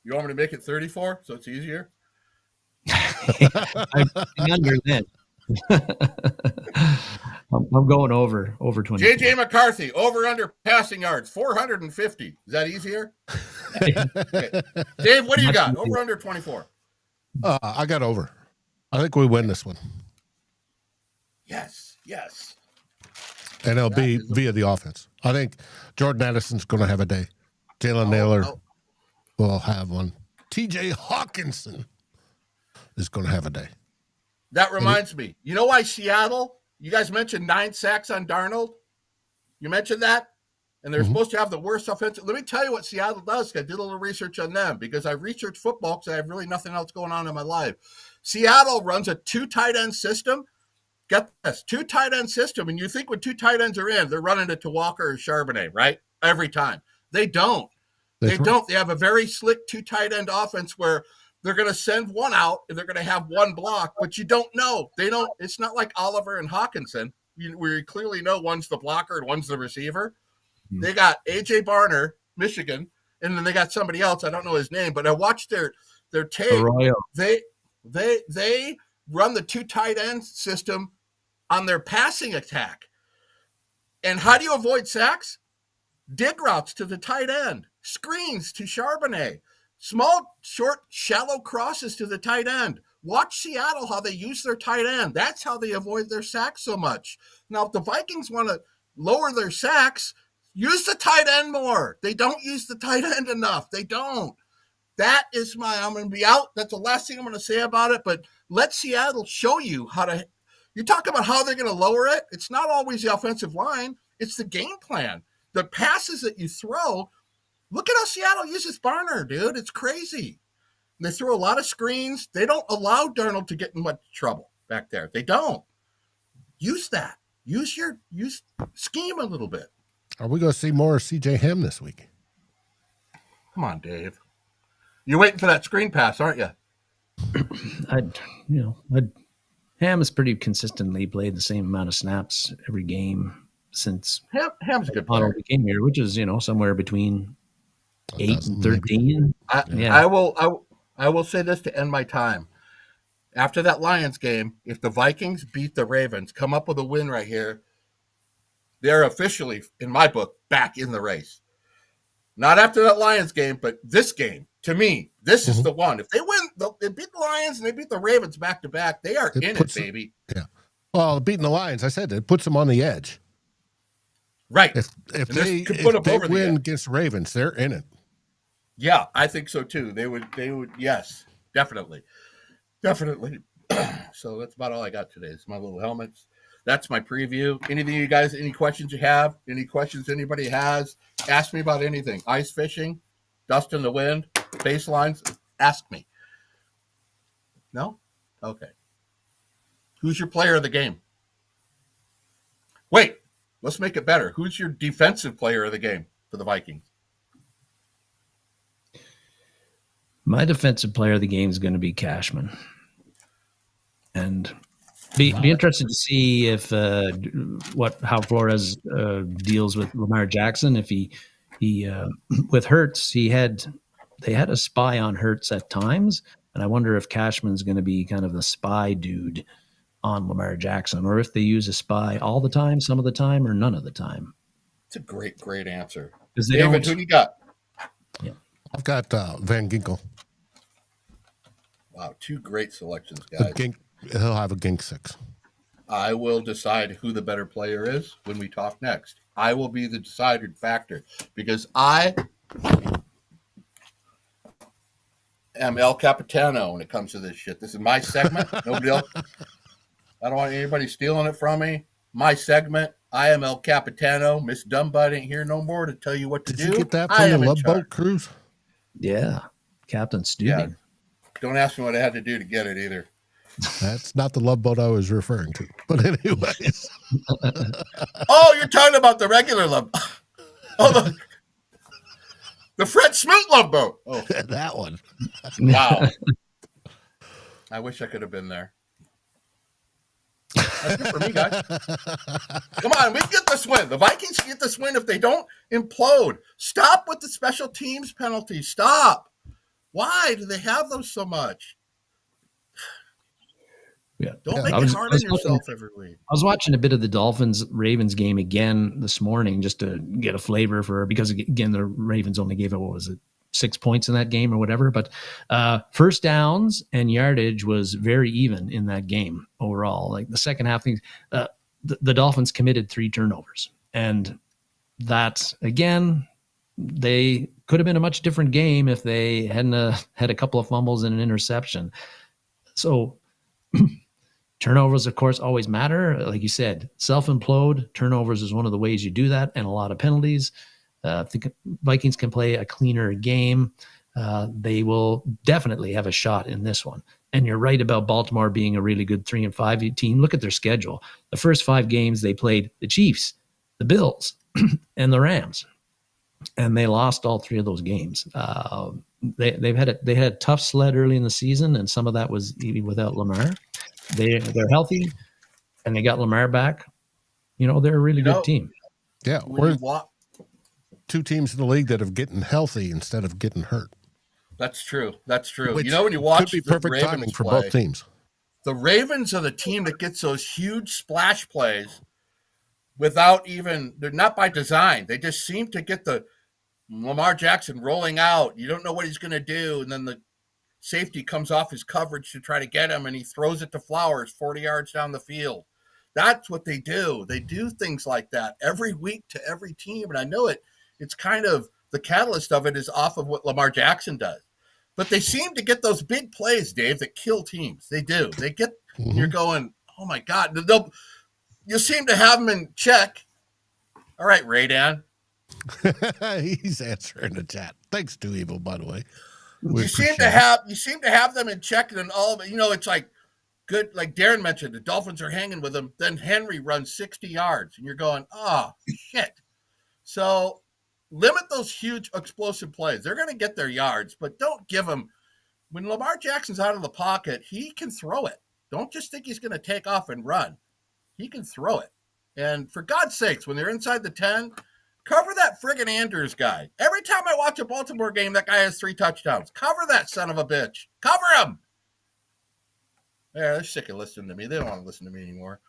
want me to make it 34 so it's easier? I'm under then. I'm going over 20. JJ McCarthy, over under passing yards, 450. Is that easier? Okay. Dave, what do you got? Over under 24. I got over. I think we win this one. Yes. And it'll be via the offense. I think Jordan Addison's going to have a day. Jalen Naylor will have one. TJ Hawkinson is going to have a day. That reminds me. You know why Seattle? You guys mentioned 9 sacks on Darnold. You mentioned that? And they're supposed to have the worst offensive. Let me tell you what Seattle does. I did a little research on them because I researched football because I have really nothing else going on in my life. Seattle runs a 2 tight end system. Get this, 2 tight end system. And you think when 2 tight ends are in, they're running it to Walker or Charbonnet, right? Every time. They don't. They don't. They have a very slick 2 tight end offense where they're going to send one out and they're going to have one block, but you don't know. They don't. It's not like Oliver and Hawkinson. We clearly know one's the blocker and one's the receiver. They got A.J. Barner, Michigan, and then they got somebody else. I don't know his name, but I watched their tape. Arroyo. They run the 2 tight end system on their passing attack. And how do you avoid sacks? Dig routes to the tight end, screens to Charbonnet. Small, short, shallow crosses to the tight end. Watch Seattle, how they use their tight end. That's how they avoid their sacks so much. Now, if the Vikings want to lower their sacks, use the tight end more. They don't use the tight end enough. They don't. That is I'm going to be out. That's the last thing I'm going to say about it. But let Seattle show you how to. You talk about how they're going to lower it. It's not always the offensive line. It's the game plan. The passes that you throw. Look at how Seattle uses Barner, dude. It's crazy. They throw a lot of screens. They don't allow Darnold to get in much trouble back there. They don't. Use that. Use scheme a little bit. Are we going to see more CJ Ham this week? Come on, Dave. You're waiting for that screen pass, aren't you? Ham has pretty consistently played the same amount of snaps every game since Ham's a good player. He came here, which is somewhere between 8 and 13. I will say this to end my time. After that Lions game, if the Vikings beat the Ravens, come up with a win right here, they're officially, in my book, back in the race. Not after that Lions game, but this game. To me, this is the one. If they win, they beat the Lions and they beat the Ravens back to back. They are in it, baby. Yeah. Well, beating the Lions, I said it puts them on the edge. Right. If they win against the Ravens, they're in it. Yeah, I think so too. They would. Yes, definitely. So that's about all I got today. It's my little helmets. That's my preview. Anything you guys, any questions you have? Any questions anybody has? Ask me about anything. Ice fishing, dust in the wind, baselines. Ask me. No? Okay. Who's your player of the game? Wait, let's make it better. Who's your defensive player of the game for the Vikings? My defensive player of the game is going to be Cashman. And be interested to see if how Flores deals with Lamar Jackson. If he with Hurts, they had a spy on Hurts at times, and I wonder if Cashman's going to be kind of the spy dude on Lamar Jackson, or if they use a spy all the time, some of the time, or none of the time. It's a great answer. David, who do you got? Yeah. I've got Van Ginkel. Wow, two great selections, guys. He'll have a Gink 6. I will decide who the better player is when we talk next. I will be the deciding factor because I am El Capitano when it comes to this shit. This is my segment. Nobody else. I don't want anybody stealing it from me. My segment. I am El Capitano. Miss Dumbutt ain't here no more to tell you what to do. Did you get that from the Love Boat cruise? Yeah. Captain Stubing. Yeah. Don't ask me what I had to do to get it either. That's not the Love Boat I was referring to. But anyways. Oh, you're talking about the regular Love Boat. Oh, the Fred Smoot Love Boat. Oh, that one. Wow. I wish I could have been there. That's good for me, guys. Come on, we can get this win. The Vikings can get this win if they don't implode. Stop with the special teams penalties. Stop. Why do they have those so much? Yeah. Don't make it hard on yourself every week. I was watching a bit of the Dolphins-Ravens game again this morning just to get a flavor for, because again, the Ravens only gave it, 6 points in that game or whatever. But first downs and yardage was very even in that game overall. Like the second half, the Dolphins committed 3 turnovers. And that, again, they could have been a much different game if they hadn't had a couple of fumbles and an interception. So turnovers, of course, always matter. Like you said, self-implode. Turnovers is one of the ways you do that, and a lot of penalties. I think Vikings can play a cleaner game. They will definitely have a shot in this one. And you're right about Baltimore being a really good 3-5 team. Look at their schedule. The first 5 games they played the Chiefs, the Bills, and the Rams, and they lost all 3 of those games. They had a tough sled early in the season, and some of that was even without Lamar. They're healthy, and they got Lamar back. They're a really good team. Yeah, we're 2 teams in the league that have getting healthy instead of getting hurt. That's true. When you Which watch could be the perfect Ravens timing for play, both teams. The Ravens are the team that gets those huge splash plays without even, they're not by design. They just seem to get the Lamar Jackson rolling out. You don't know what he's going to do. And then safety comes off his coverage to try to get him, and he throws it to Flowers 40 yards down the field. That's what they do. They do things like that every week to every team. And I know it's kind of the catalyst of it is off of what Lamar Jackson does. But they seem to get those big plays, Dave, that kill teams. They do. They get, you're going, oh my God. You seem to have them in check. All right, Raydan. He's answering the chat. Thanks to Evil, by the way. You seem to have them in check, and all of it, it's like good, like Darren mentioned, the Dolphins are hanging with them. Then Henry runs 60 yards, and you're going, oh, shit. So limit those huge explosive plays. They're going to get their yards, but don't give them. When Lamar Jackson's out of the pocket, he can throw it. Don't just think he's going to take off and run. He can throw it. And for God's sakes, when they're inside the 10, cover that friggin' Andrews guy. Every time I watch a Baltimore game, that guy has 3 touchdowns. Cover that son of a bitch. Cover him. Yeah, they're sick of listening to me. They don't want to listen to me anymore.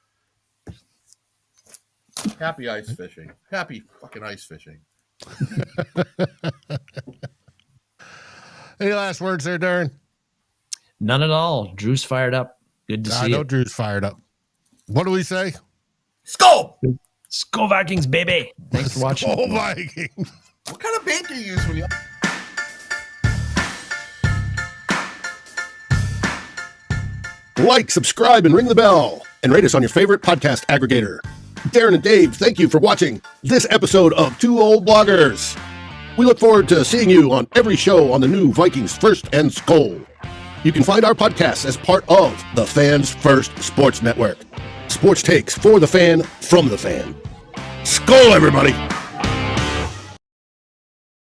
Happy ice fishing. Happy fucking ice fishing. Any last words there, Darren? None at all. Drew's fired up. Good to see you. I know Drew's fired up. What do we say? SKOL! SKOL Vikings, baby. Thanks for watching. SKOL Vikings. What kind of bait do you use when you... Like, subscribe, and ring the bell. And rate us on your favorite podcast aggregator. Darren and Dave, thank you for watching this episode of Two Old Bloggers. We look forward to seeing you on every show on the new Vikings First and SKOL. You can find our podcasts as part of the Fans First Sports Network. Sports takes for the fan, from the fan. SKOL, everybody!